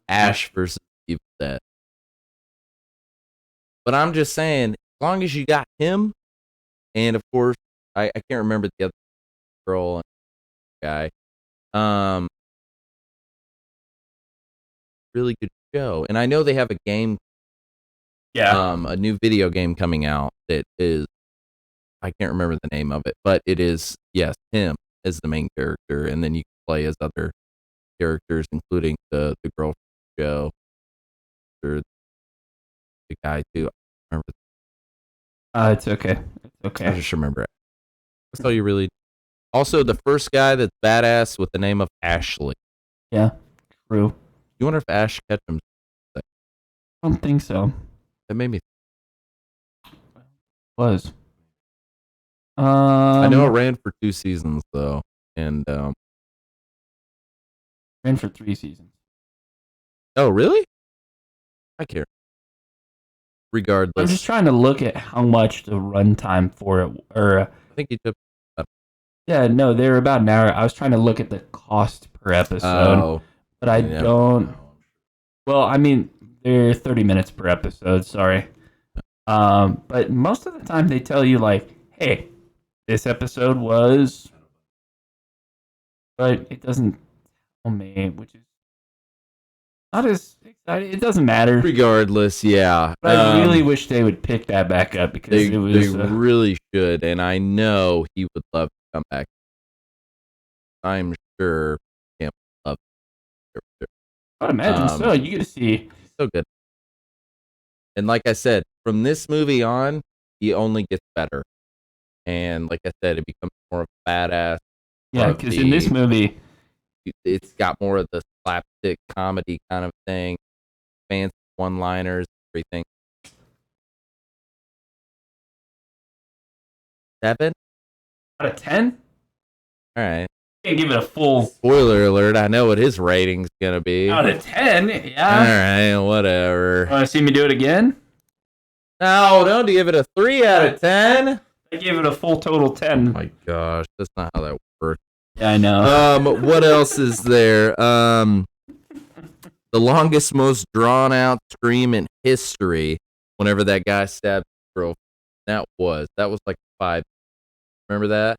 Ash versus Evil Dead. But I'm just saying, as long as you got him, and of course, I can't remember the other girl and guy. Really good show. And I know they have a game, a new video game coming out that is, I can't remember the name of it, but it is, yes, him as the main character, and then you can play as other characters, including the girl from the show, or the guy too. I remember. It's okay. It's okay. I just remember it. That's all you really. Also, the first guy that's badass with the name of Ashley. Yeah, true. You wonder if Ash Ketchum's. I don't think so. That made me. Was. I know it ran for 2 seasons though, and ran for 3 seasons. Oh, really? I care. Regardless, I'm just trying to look at how much the runtime for it, or I think he took. yeah, no, they were about an hour. I was trying to look at the cost per episode, but I don't. Well, I mean, they're 30 minutes per episode. Sorry, but most of the time they tell you like, "Hey, this episode was," but it doesn't tell me, which is not as exciting. It doesn't matter. Regardless, yeah. But I really wish they would pick that back up because they was. Really should, and I know he would love to come back. I'm sure Cam would love it. I'd imagine so. You get to see. So good. And like I said, from this movie on, he only gets better. And like I said, it becomes more of a badass. Yeah, because in this movie, it's got more of the slapstick comedy kind of thing, fancy one-liners, everything. 7 out of 10. All right. Can't give it a full. Spoiler alert! I know what his rating's gonna be. Out of 10, yeah. All right, whatever. Want to see me do it again? No, don't give it a 3 out of 10. I gave it a full total 10. Oh my gosh, that's not how that works. Yeah, I know. What else is there? The longest, most drawn out scream in history. Whenever that guy stabbed the girl, that was like 5. Remember that?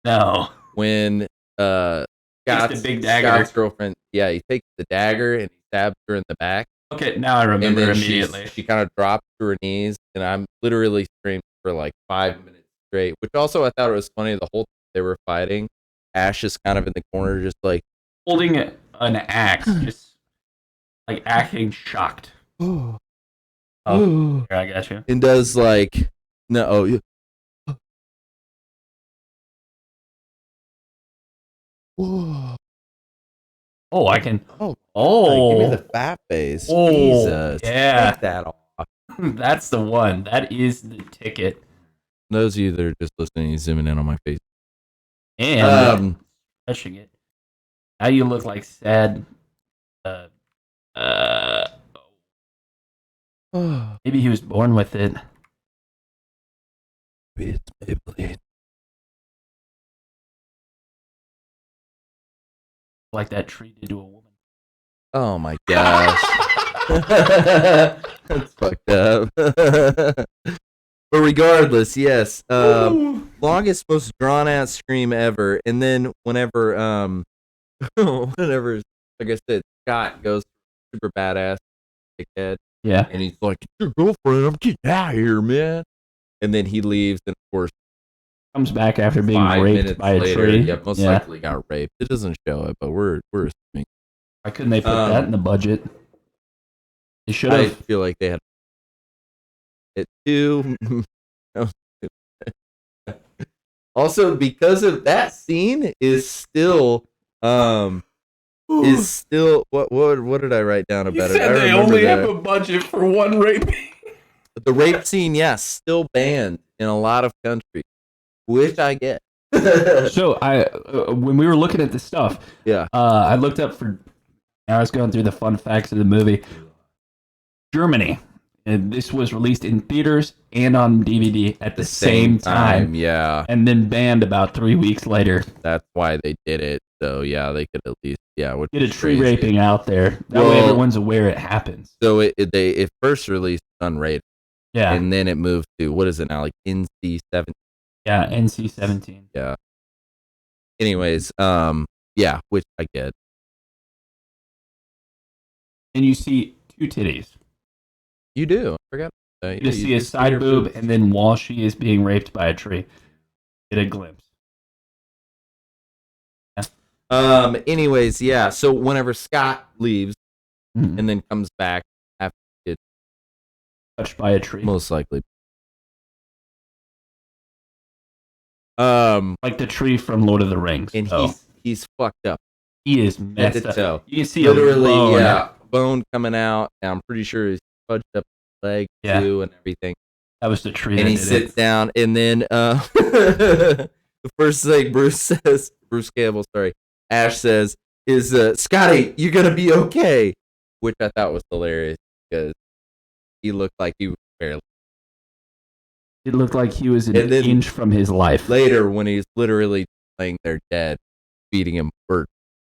No. When Scott's big dagger. Scott's girlfriend, yeah, he takes the dagger and he stabs her in the back. Okay, now I remember and then immediately. She kind of drops to her knees, and I'm literally screaming for like 5 minutes straight. Which also I thought it was funny. The whole time they were fighting, Ash is kind of in the corner, just like holding an axe, just like acting shocked. Oh, here, I got you. And does like no. Oh, I can. Oh, give me the fat face. Oh, Jesus, yeah. take that off. That's the one. That is the ticket. Those of you that are just listening, he's zooming in on my face. And stretching it. Now you look like sad. Maybe he was born with it. It's Maybelline. Like that tree did to a woman. Oh my gosh. That's fucked up. But regardless, yes. Longest, most drawn out scream ever. And then whenever whenever, like I said, Scott goes super badass dickhead. Yeah. And he's like, "It's your girlfriend, I'm getting out of here, man." And then he leaves, and of course comes back after being 5 raped minutes by a later, tree. yeah, most likely got raped. It doesn't show it, but we're assuming. Why couldn't they put that in the budget? They should have. I feel like they had it too. Also, because of that scene is still what did I write down about it? I they remember only that. have a budget for one rape. The rape scene, yes, still banned in a lot of countries. which I get. So when we were looking at this stuff, Yeah. I looked up I was going through the fun facts of the movie. Germany. And this was released in theaters and on DVD at the same time. Yeah. And then banned about 3 weeks later. That's why they did it. So yeah, they could at least Get a tree raping out there. That way everyone's aware it happens. So it first released unrated. Yeah. And then it moved to, what is it now, like NC-17? Yeah, NC-17. Yeah. Anyways, yeah, which I get. And you see 2 titties. You do. I forgot. You see a side boob, and then while she is being raped by a tree, get a glimpse. Yeah. Anyways, yeah. So whenever Scott leaves and then comes back after it touched by a tree, most likely. Like the tree from Lord of the Rings. And he's fucked up. He is messed up. You can see literally, a bone. Bone coming out. And I'm pretty sure he's fudged up his leg too and everything. That was the tree. And he sits down, and then the first thing Bruce Campbell, Ash says is, "Scotty, you're gonna be okay," which I thought was hilarious because he looked like he was barely. It looked like he was an inch from his life. Later, when he's literally laying there dead, feeding him, or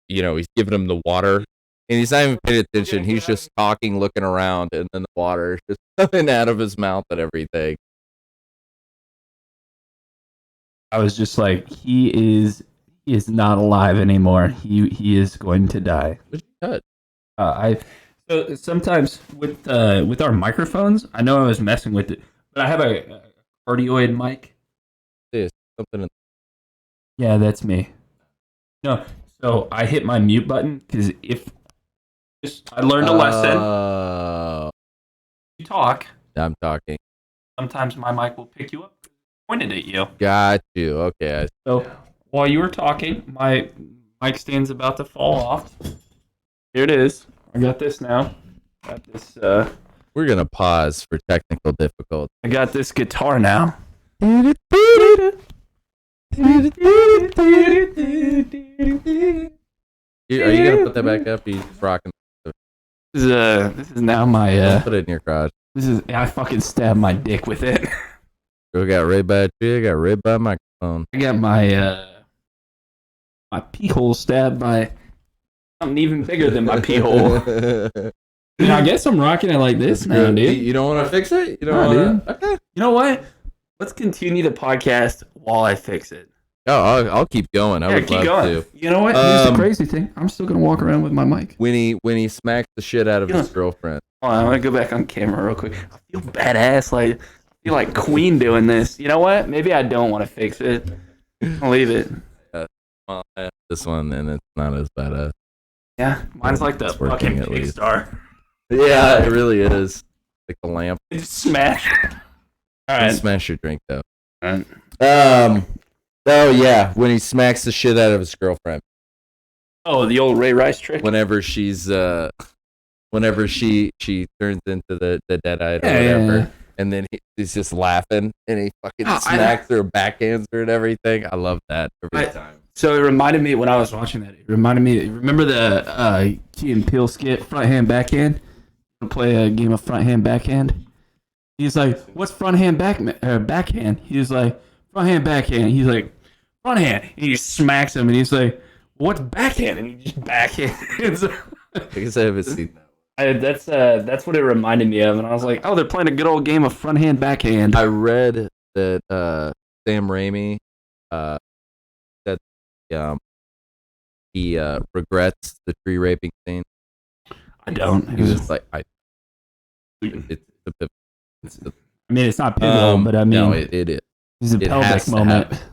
he's giving him the water. And he's not even paying attention. He's just talking, looking around, and then the water is just coming out of his mouth and everything. I was just like, he is not alive anymore. He is going to die. What'd you cut? So sometimes with our microphones, I know I was messing with it, but I have a cardioid mic. There's something. Yeah, that's me. No, so I hit my mute button because I learned a lesson. You talk. I'm talking. Sometimes my mic will pick you up. Pointed at you. Got you. Okay. So while you were talking, my mic stand's about to fall off. Here it is. I got this now. Got this. We're gonna pause for technical difficulty. I got this guitar now. Are you gonna put that back up? He's rocking. This is now my. Put it in your crotch. I fucking stabbed my dick with it. I got raped by a tree. I got raped by a microphone. I got my pee hole stabbed by something even bigger than my pee hole. I guess I'm rocking it like this now, dude. You don't want to fix it? You don't want to? Okay. You know what? Let's continue the podcast while I fix it. Oh, I'll keep going. I would love to. You know what? Here's the crazy thing. I'm still gonna walk around with my mic. When he smacks the shit out of his girlfriend. Hold on, I'm gonna go back on camera real quick. I feel badass, I feel like Queen doing this. You know what? Maybe I don't want to fix it. I'll leave it. Well, I have this one, and it's not as badass. Yeah, mine's like the fucking Pixar. Yeah, it really is. Like the lamp. It just smash. All right. Smash your drink though. All right. Oh yeah, when he smacks the shit out of his girlfriend. Oh, the old Ray Rice trick. Whenever she turns into the dead-eyed or whatever, yeah. And then he's just laughing, and he fucking smacks her, backhands her, and everything. I love that every time. So it reminded me when I was watching that. It reminded me. Remember the Key and Peele skit, front hand, backhand. Play a game of front hand, backhand. He's like, "What's front hand, backhand?" He's like, "Front hand, backhand." He's like, "Front hand." And he just smacks him, and he's like, "What's backhand?" And he just backhands. I guess I haven't seen that. That's what it reminded me of, and I was like, "Oh, they're playing a good old game of front hand, backhand." I read that Sam Raimi that he regrets the tree raping scene. I don't. He was like, I mean, it's not pivotal, but I mean, no, it is. It's a pelvic moment.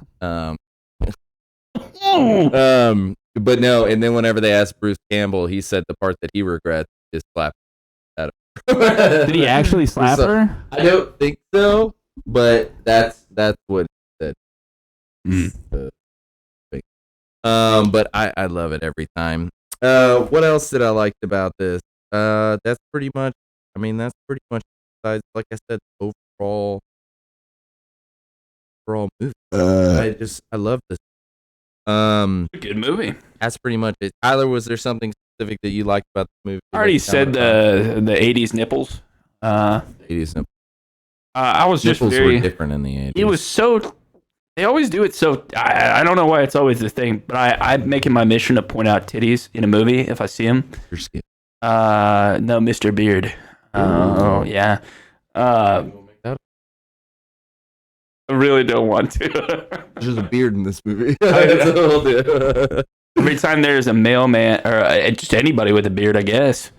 But no, and then whenever they asked Bruce Campbell, he said the part that he regrets is slapping at him. Did he actually slap her? I don't think so, but that's what he said. But I love it every time. What else did I like about this? That's pretty much. I mean, that's pretty much. Besides, like I said, overall, overall movie. I love this. A good movie. That's pretty much it. Tyler, was there something specific that you liked about the movie? I already said the 80s nipples. 80s nipples. I was just Nipples very were different in the 80s. It was so. They always do it so. I don't know why it's always the thing, but I'm making my mission to point out titties in a movie if I see them. Your skin. No, Mr. Beard. Oh yeah. I really don't want to. There's a beard in this movie. Every time there's a mailman or just anybody with a beard, I guess.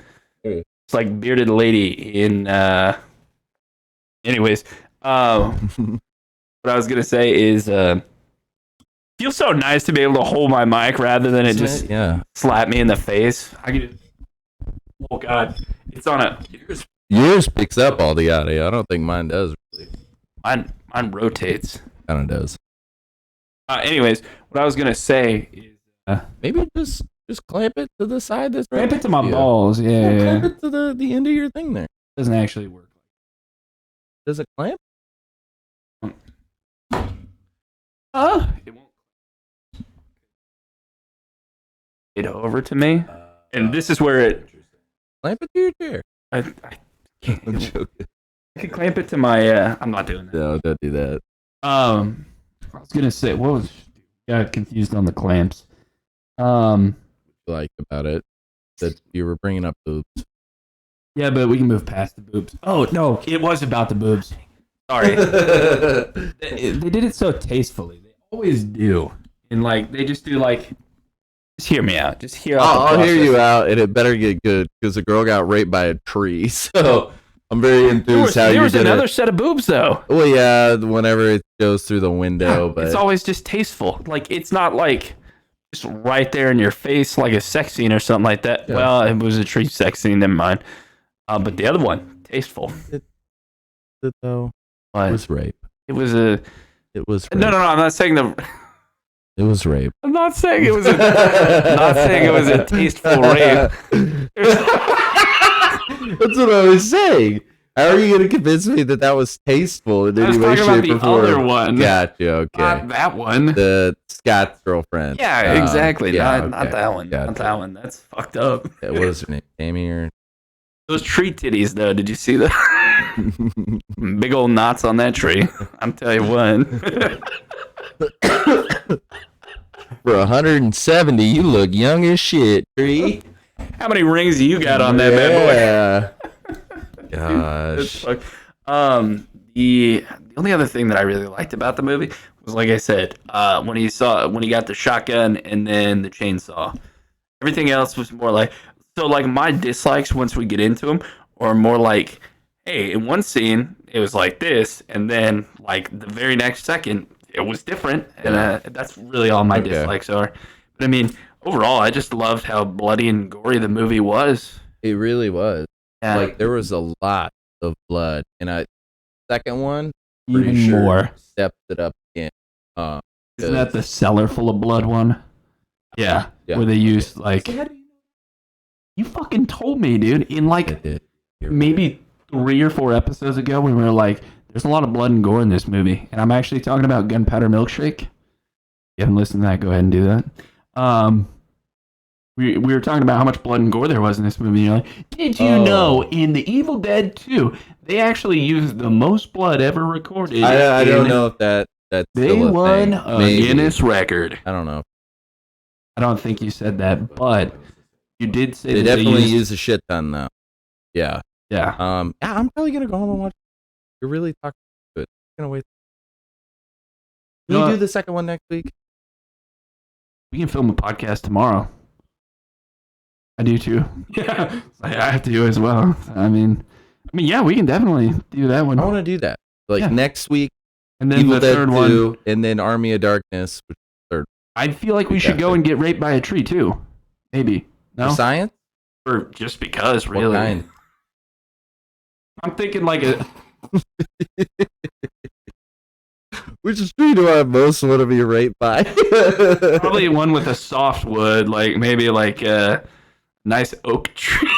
It's like bearded lady in. Anyways, what I was gonna say is, feels so nice to be able to hold my mic rather than it just slap me in the face. I could. Oh God, it's on a. Yours picks up all the audio. I don't think mine does. Really. Mine rotates. Kind of does. Anyways, what I was gonna say is maybe just clamp it to the side. That's clamp it to my balls. Yeah. Clamp it to the end of your thing there. Doesn't actually work. Does it clamp? It won't. It over to me, and this is where it. Clamp it to your chair. I can't. I'm joking. I could clamp it to my. I'm not doing that. No, don't do that. I was gonna say, what was? Got confused on the clamps. Liked about it that you were bringing up boobs. Yeah, but we can move past the boobs. Oh no, it was about the boobs. Sorry. They did it so tastefully. They always do, and like they just do like. Just hear me out. Just hear out. I'll hear you out, and it better get good because the girl got raped by a tree. So I'm very enthused there was another set of boobs though. Well, yeah, whenever it goes through the window, but it's always just tasteful. Like it's not like just right there in your face like a sex scene or something like that. Yeah. Well, it was a tree sex scene. Never mind. But the other one, tasteful. It was rape. It was a. It was. Rape. No. I'm not saying the. It was rape. I'm not saying it was a. Not saying it was a tasteful rape. That's what I was saying. How are you going to convince me that was tasteful in any way, shape, or form? The other one. Gotcha. Okay. Not that one. The Scott's girlfriend. Yeah, exactly. Yeah, not that one. Gotcha. Not that one. That's fucked up. Yeah, what was her name? Tammy or? Those tree titties, though. Did you see that? Big old knots on that tree. I'm telling you what. For 170, you look young as shit, tree. How many rings do you got on that bad boy? Gosh. The only other thing that I really liked about the movie was, like I said, when he got the shotgun and then the chainsaw. Everything else was more like my dislikes once we get into them are more like, hey, in one scene it was like this, and then like the very next second it was different, and that's really all my dislikes are. But I mean, overall, I just loved how bloody and gory the movie was. It really was. Yeah. Like there was a lot of blood, and second one even more stepped it up again. Isn't that the cellar full of blood one? Yeah. Where they used like. You fucking told me, dude. In like maybe 3 or 4 episodes ago, we were like, "There's a lot of blood and gore in this movie," and I'm actually talking about Gunpowder Milkshake. If you haven't listened to that, go ahead and do that. We were talking about how much blood and gore there was in this movie. You're like, did you know in The Evil Dead 2, they actually used the most blood ever recorded? I don't know if that's they still a won thing. a Maybe. Guinness record. I don't know. I don't think you said that, but you did say they definitely use a shit ton though. Yeah. Yeah. I'm probably gonna go home and watch. You're really talking good. I'm gonna wait. Can we do the second one next week? We can film a podcast tomorrow. I do too. Yeah, I have to do as well. I mean, yeah, we can definitely do that one. I want to do that. Next week, and then Evil the Dead third 2, one, and then Army of Darkness, which is third. I feel like we should go and get raped by a tree too. Maybe. No? For science? Or just because, really. What kind? I'm thinking like a. Which tree do I most want to be raped by? Probably one with a soft wood, like maybe like a nice oak tree.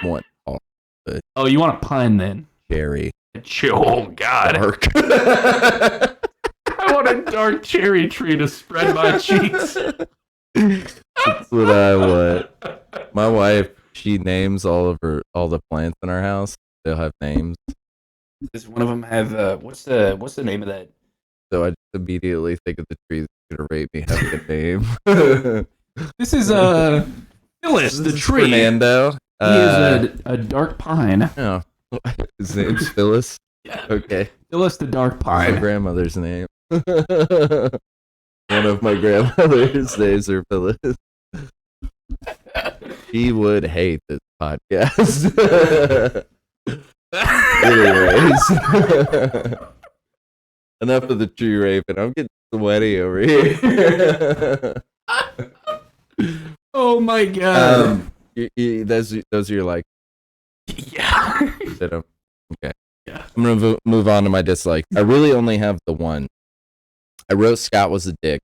What? Oh, you want a pine then? Cherry. Oh God! want a dark cherry tree to spread my cheeks. That's what I want. My wife, she names all the plants in our house. They'll have names. Does one of them have what's the name of that? So I just immediately think of the tree that's gonna rape me having a name. This is Phyllis, the This is tree. Fernando. He is a dark pine. Oh, his name's Phyllis. Yeah. Okay. Phyllis the dark My pine. grandmother's name. One of my grandmother's names are Phyllis. She would hate this podcast. Anyways. Enough of the tree raping. I'm getting sweaty over here. Oh my god. Those are your like. Yeah. Okay. Yeah. I'm gonna move on to my dislikes. I really only have the one. I wrote Scott was a dick.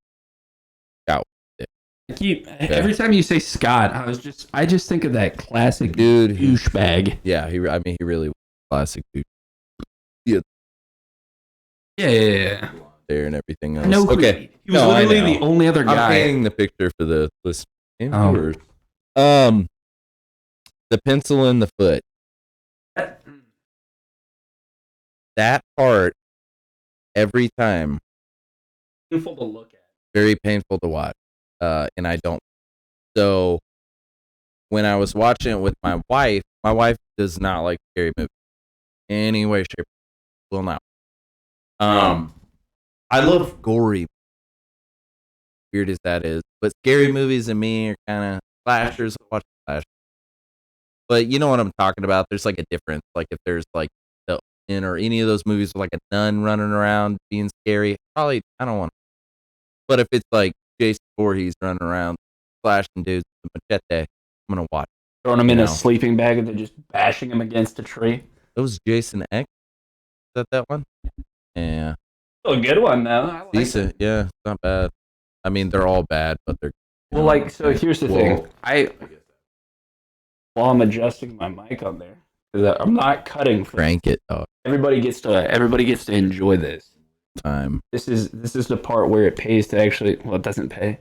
Scott was a dick. Every time you say Scott, I just think of that classic Dude. douchebag. Yeah, he really was a classic dude. Yeah. There and everything else. No, okay. He was literally the only other guy. I'm painting the picture for the listeners. Oh. The pencil in the foot. That part, every time, Painful to look at. very painful to watch. And I don't. So, when I was watching it with my wife does not like scary movies. Any way, shape, will not. I love gory. Weird as that is, but scary movies and me are kind of slashers. Watch slashers. But you know what I'm talking about. There's like a difference. Like if there's like the or any of those movies with like a nun running around being scary, probably I don't want. But if it's like Jason Voorhees running around slashing dudes with a machete, I'm gonna watch. Throwing him in a sleeping bag and then just bashing him against a tree. That was Jason X. Is that one? Yeah. Still a good one though. Decent. Yeah, it's not bad. I mean, they're all bad, but they're. Well, like, so here's the thing. While I'm adjusting my mic on there, because I'm not cutting. Crank it, dog. Everybody gets to enjoy this. Time. This is the part where it pays to actually. Well, it doesn't pay,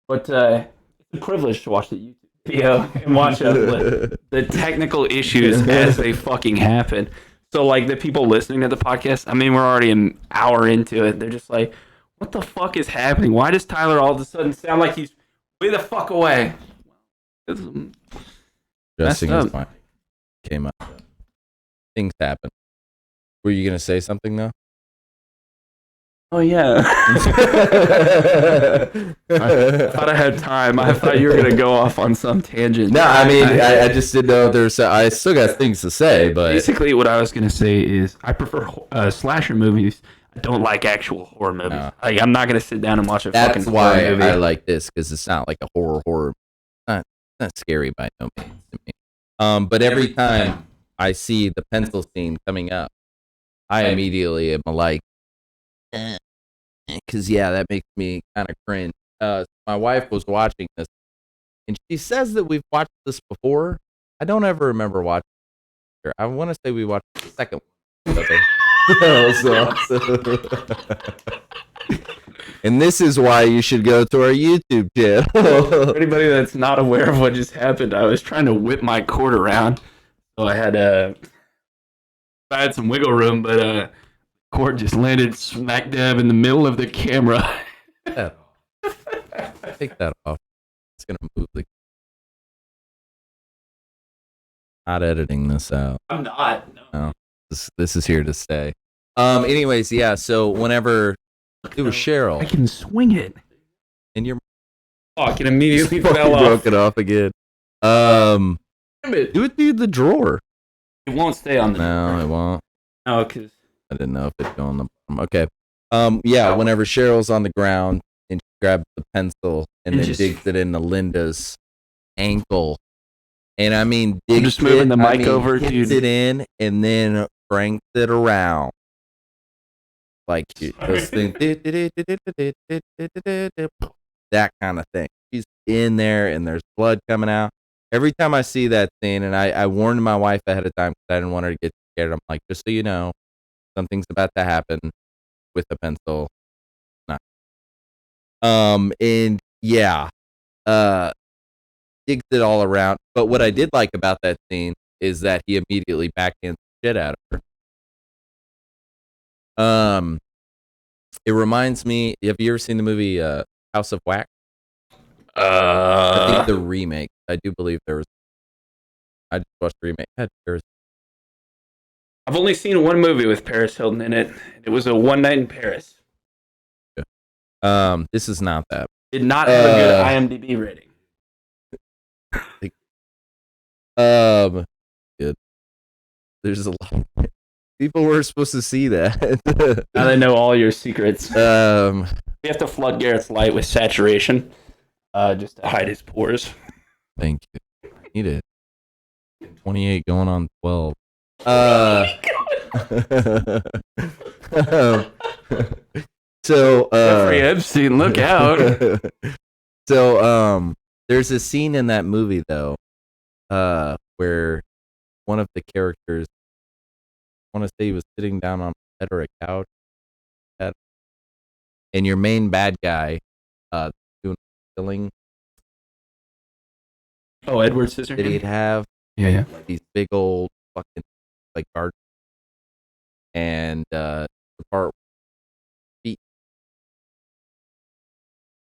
but it's a privilege to watch the YouTube video and watch the technical issues as they fucking happen. So, like, the people listening to the podcast, I mean, we're already an hour into it. They're just like, what the fuck is happening? Why does Tyler all of a sudden sound like he's way the fuck away? Dressing his mind came up. Things happen. Were you going to say something, though? Oh, yeah. I thought I had time. I thought you were going to go off on some tangent. No, I mean, I just didn't know if there's. I still got things to say, but. Basically, what I was going to say is I prefer slasher movies. I don't like actual horror movies. No. Like, I'm not going to sit down and watch a fucking horror That's why movie. I like this, because it's not like a horror. Not scary by no means to me. But every time I see the pencil scene coming up, I immediately am like, because that makes me kind of cringe. My wife was watching this, and she says that we've watched this before. I don't ever remember watching it. I want to say we watched the second one. And this is why you should go to our YouTube channel. For anybody that's not aware of what just happened, I was trying to whip my cord around, so I had some wiggle room, but cord just landed smack dab in the middle of the camera. Take that off. It's gonna move the. Not editing this out. I'm not. No. This is here to stay. Anyways, yeah. So whenever it was Cheryl, I can swing it. and your Fuck! It immediately fucking fell off. broke it off again. Damn it. Do it through the drawer. It won't stay on the. No, it won't. No, because I didn't know if it'd go on the bottom. Okay. Yeah. Whenever Cheryl's on the ground and she grabs the pencil and then digs it into Linda's ankle, and I mean, I'm just moving the mic over, hits dude. it in and then cranks it around. Like those things, that kind of thing. She's in there and there's blood coming out. Every time I see that scene, and I warned my wife ahead of time because I didn't want her to get scared. I'm like, just so you know, something's about to happen with the pencil. And yeah, digs it all around. But what I did like about that scene is that he immediately backhands the shit out of her. It reminds me. Have you ever seen the movie House of Wax? I think the remake. I do believe there was. I just watched the remake. I've only seen one movie with Paris Hilton in it. It was a One Night in Paris. This is not that. Did not have a good IMDb rating. Good. There's a lot. People were supposed to see that. Now they know all your secrets. We have to flood Garrett's light with saturation, just to hide his pores. Thank you. I need it. 28 going on 12. So Jeffrey Epstein, look out. So there's a scene in that movie though, where one of the characters, I want to say he was sitting down on a bed or a couch, and your main bad guy doing killing. Oh, Edward Scissorhands. Did he have yeah these big old fucking like guards, and the part feet.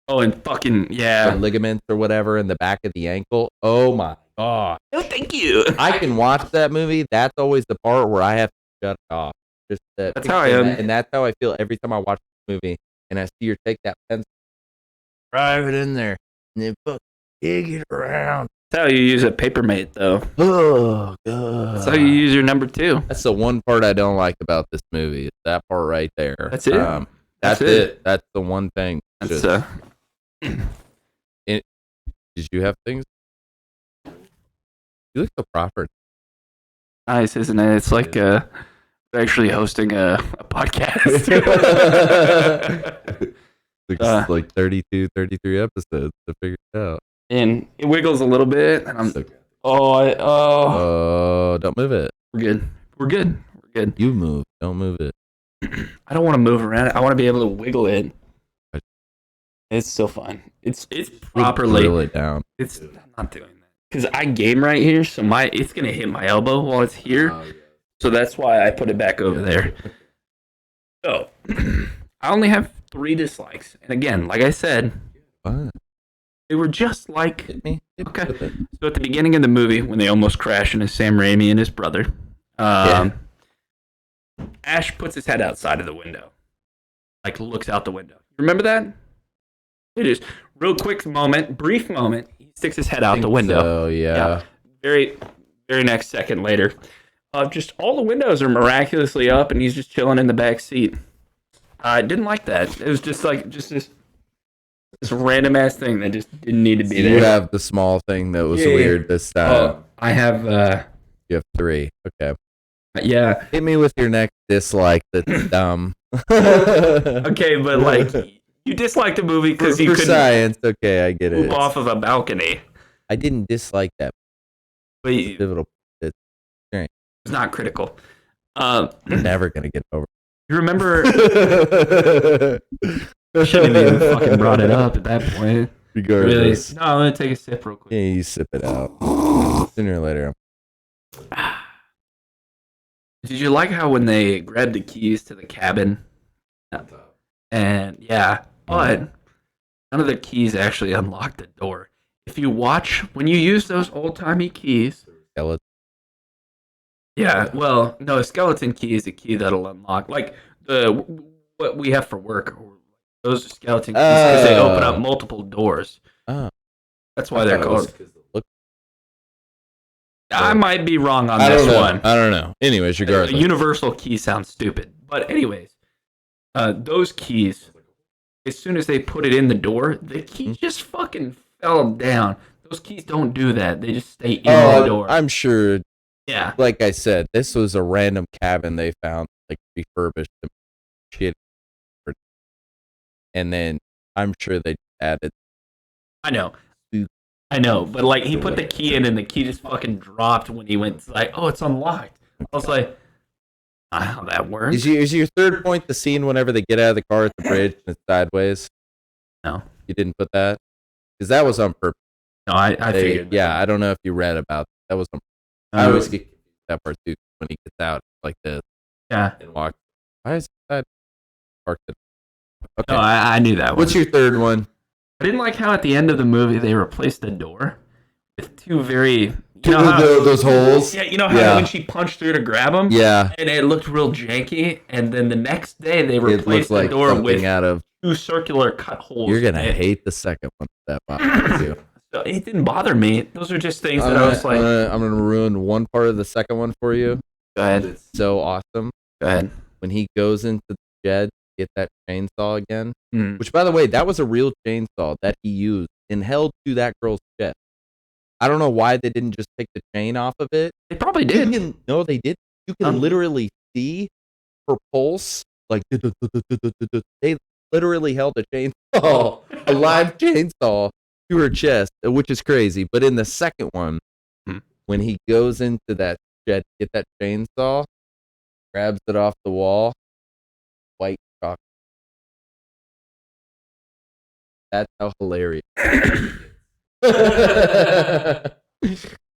Oh, and fucking yeah, ligaments or whatever in the back of the ankle. Oh my god! No, thank you. I can watch that movie. That's always the part where I have to shut it off. Just that's how I am, and that's how I feel every time I watch this movie and I see her take that pencil, drive it in there, and then fuck dig it around. That's how you use a Papermate, though. Oh god! That's how you use your number 2. That's the one part I don't like about this movie. It's that part right there. That's it. That's it. That's the one thing. That's did you have things? You look so proper. Nice, isn't it? It's like we're actually hosting a podcast. It's like 32, 33 episodes to figure it out. And it wiggles a little bit, and I'm don't move it. We're good. You move, don't move it. I don't want to move around it. I want to be able to wiggle it. It's so fun. It's properly. Roll it down. I'm not doing that because I game right here, so it's gonna hit my elbow while it's here. Oh, yeah. So that's why I put it back over there. So I only have 3 dislikes, and again, like I said, they were just like me. Okay. So at the beginning of the movie, when they almost crash into Sam Raimi and his brother, Ash puts his head outside of the window, like looks out the window. Remember that? It is real quick moment, brief moment. He sticks his head out the window. Oh yeah. Very, very next second later, just all the windows are miraculously up, and he's just chilling in the back seat. I didn't like that. It was just this random ass thing that just didn't need to be there. You have the small thing that was weird this time. I have. You have 3. Okay. Yeah. Hit me with your next dislike. That's dumb. Okay, but like. You disliked the movie because you couldn't science. Okay, I get it. Move off of a balcony. I didn't dislike that. But it's not critical. I'm never gonna get over. You remember? I shouldn't have even fucking brought it up at that point. Regardless. Really? No, I'm gonna take a sip real quick. Yeah, you sip it out. Sooner or later. Did you like how when they grabbed the keys to the cabin? And yeah, but none of the keys actually unlock the door. If you watch, when you use those old-timey keys... Skeleton. Yeah, well, no, a skeleton key is a key that'll unlock. Like, what we have for work, those are skeleton keys because they open up multiple doors. That's why they're called... I might be wrong on this one. I don't know. Anyways, regardless. A universal key sounds stupid. But anyways, those keys, as soon as they put it in the door, the key just fucking fell down. Those keys don't do that. They just stay in the door. I'm sure. Yeah. Like I said, this was a random cabin they found, like refurbished and shit. And then I'm sure they added. I know, but like he put the key in and the key just fucking dropped when he went like, oh, it's unlocked. I was like, how that works. Is your third point the scene whenever they get out of the car at the bridge and it's sideways? No. You didn't put that? Because that was on purpose. No, I figured. Yeah, I don't know if you read about that. That was on I always get that part too when he gets out like this. Yeah. And walks. Why is that parked? Okay. No, I knew that one. What's your third one? I didn't like how at the end of the movie they replaced the door with two very... those holes? Yeah, you know how when she punched through to grab him? Yeah. And it looked real janky, and then the next day they replaced the door with two circular cut holes. You're going to hate the second one that bothers you. It didn't bother me. Those are just things that I was like... I'm going to ruin one part of the second one for you. Go ahead. It's so awesome. Go ahead. When he goes into the shed to get that chainsaw again, which, by the way, that was a real chainsaw that he used and held to that girl's chest. I don't know why they didn't just take the chain off of it. They probably did. No, they did. You can literally see her pulse. Like, they literally held a chainsaw, a live chainsaw to her chest, which is crazy. But in the second one, when he goes into that shed to get that chainsaw, grabs it off the wall, white chocolate. That's how hilarious.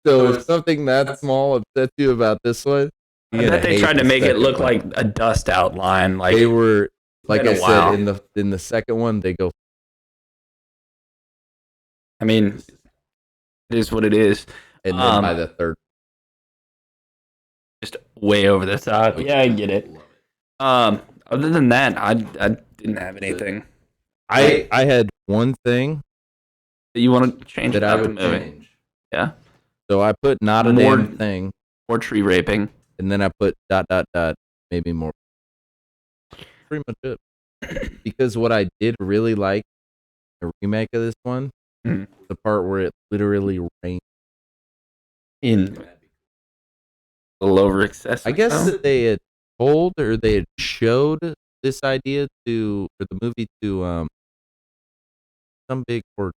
So if something that small upsets you about this one, I bet they tried to make it look like a dust outline. Like they were, like I said, in the second one, they go. I mean, it is what it is. And then by the third, just way over the top. Yeah, I get it. Other than that, I didn't have anything. I had one thing that you want to change that I about would the movie. change. Yeah. So I put not a damn thing. More tree raping. And then I put ... maybe more. Pretty much it. Because what I did really like the remake of this one, the part where it literally rained. In a little over excessive. I guess that they had told or they had showed this idea to, or the movie to some big or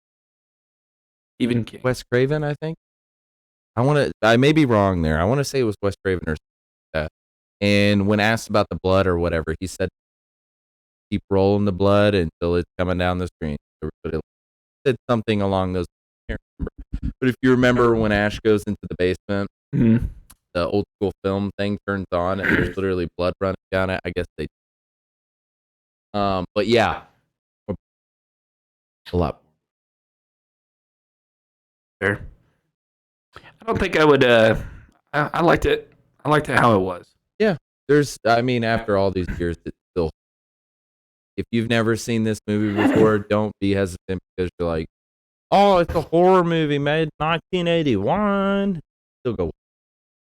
even Wes Craven, I think. I may be wrong there. I want to say it was Wes Craven or something like that. And when asked about the blood or whatever, he said, keep rolling the blood until it's coming down the screen. But it said something along those. I can't remember. But if you remember when Ash goes into the basement, the old school film thing turns on and there's literally blood running down it. I guess they. But yeah, a lot. Fair. I don't think I would. I liked it. I liked it how it was. Yeah, after all these years, it's still. If you've never seen this movie before, don't be hesitant because you're like, oh, it's a horror movie made 1981. Still go.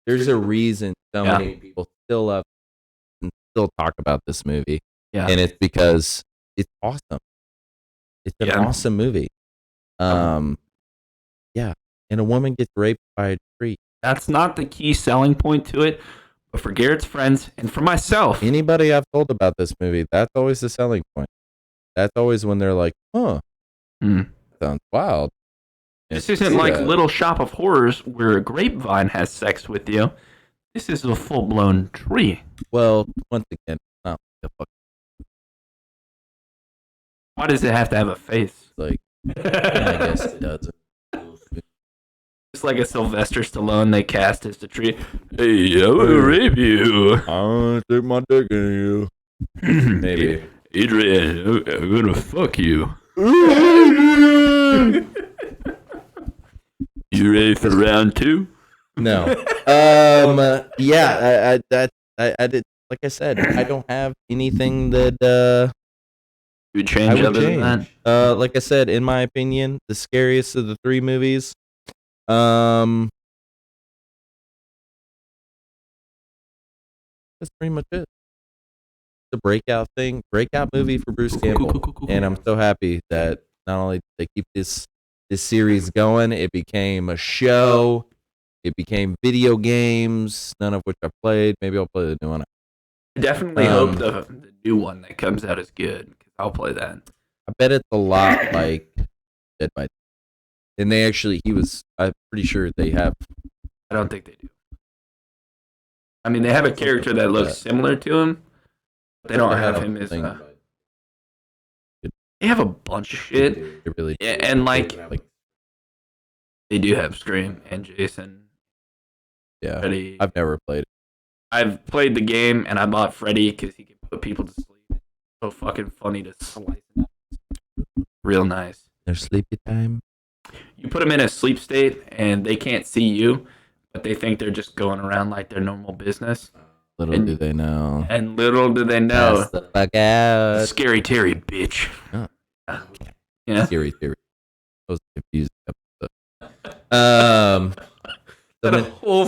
There's a reason so many people still love and still talk about this movie. Yeah. And it's because it's awesome. It's an awesome movie. Yeah. And a woman gets raped by a tree. That's not the key selling point to it. But for Garrett's friends and for myself. Anybody I've told about this movie, that's always the selling point. That's always when they're like, huh. Sounds wild. This isn't like Little Shop of Horrors where a grapevine has sex with you. This is a full-blown tree. Well, once again, not the fuck. Why does it have to have a face? Like, I guess it doesn't. It's like a Sylvester Stallone they cast as the tree. Hey, I will rape you. I want to stick my dick in you. Maybe. Adrian, I'm gonna fuck you. You ready for round 2? No. Yeah, I did. Like I said, I don't have anything that you would change other than that. Like I said, in my opinion, the scariest of the 3 movies. That's pretty much it. The breakout movie for Bruce Campbell, cool. And I'm so happy that not only did they keep this series going, it became a show, it became video games, none of which I played. Maybe I'll play the new one. I definitely hope the new one that comes out is good, because I'll play that. I bet it's a lot like Dead by. And they actually, I'm pretty sure they have. I don't think they do. I mean, they have a character that looks similar to him, but they don't have him as They have a bunch of shit. They really do. Yeah, and like they do have Scream and Jason. Yeah, Freddy. I've never played it. I've played the game and I bought Freddy because he can put people to sleep. So fucking funny to slice it up. Real nice. Their sleepy time. You put them in a sleep state and they can't see you, but they think they're just going around like their normal business. Little do they know. And little do they know. Pass the fuck out. Scary Terry, bitch. Oh. Yeah. Scary theory. I was confused.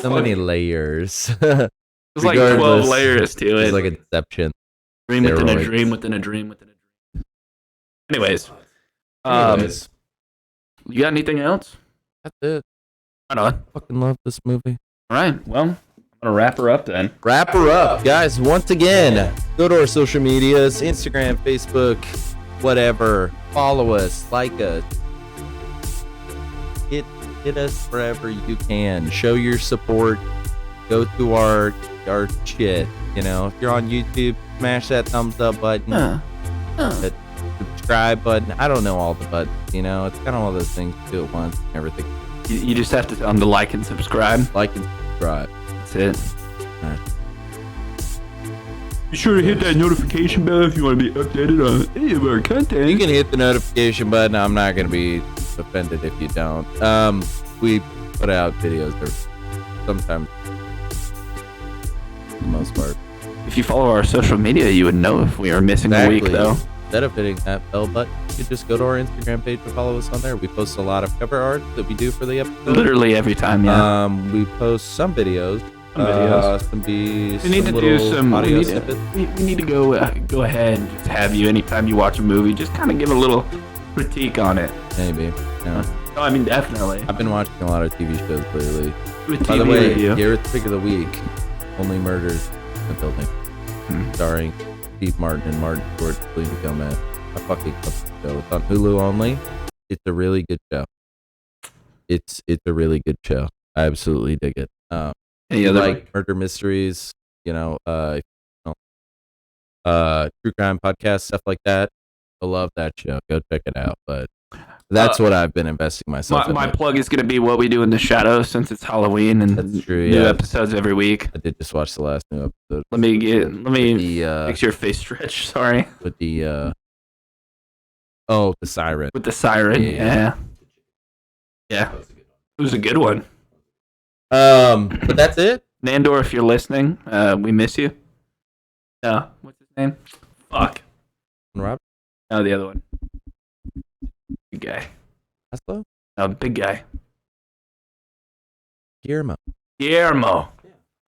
So many layers. There's like 12 layers to it. It's like Inception. Dream within a dream within a dream within a dream. Anyways. You got anything else? That's it. Right on. Fucking love this movie. All right. Well, I'm gonna wrap her up then. Wrap her up, guys. Once again, go to our social medias: Instagram, Facebook, whatever. Follow us, like us. Hit us wherever you can. Show your support. Go to our shit. You know, if you're on YouTube, smash that thumbs up button. That subscribe button. I don't know all the buttons. You know, it's kind of one of those things you do at once and everything. You just have to tell them to like and subscribe. Like and subscribe. That's it. All right. Be sure to hit that notification bell if you want to be updated on any of our content. You can hit the notification button. I'm not going to be offended if you don't. We put out videos sometimes, for the most part. If you follow our social media, you would know if we are missing a week, though. Instead of hitting that bell button, you could just go to our Instagram page and follow us on there. We post a lot of cover art that we do for the episode. Literally every time, yeah. We post some videos. We need to do some audio snippets. We need to go ahead and just have you, anytime you watch a movie, just kind of give a little critique on it. Maybe. Yeah. No, I mean, definitely. I've been watching a lot of TV shows lately. By the way, Garrett's Pick of the Week, Only Murders in the Building, starring Steve Martin and Martin Short, Selena Gomez. I fucking love the show. It's on Hulu only. It's a really good show. It's a really good show. I absolutely dig it. Any other like murder mysteries, true crime podcasts, stuff like that. I love that show. Go check it out. But that's what I've been investing myself in. My plug is going to be What We Do in the Shadows, since it's Halloween and that's true, new episodes every week. I did just watch the last new episode. Let me make your face stretch. Sorry. With the the siren. With the siren. Yeah. It was a good one. But that's it. Nandor, if you're listening, we miss you. No, what's his name? Fuck. Rob? No, the other one. Big guy. Laszlo? No, big guy. Guillermo. Yeah.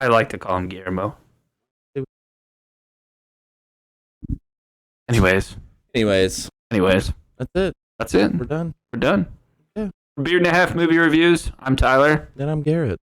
I like to call him Guillermo. Anyways. That's it. We're done. Yeah. For Beard and a Half Movie Reviews, I'm Tyler. And I'm Garrett.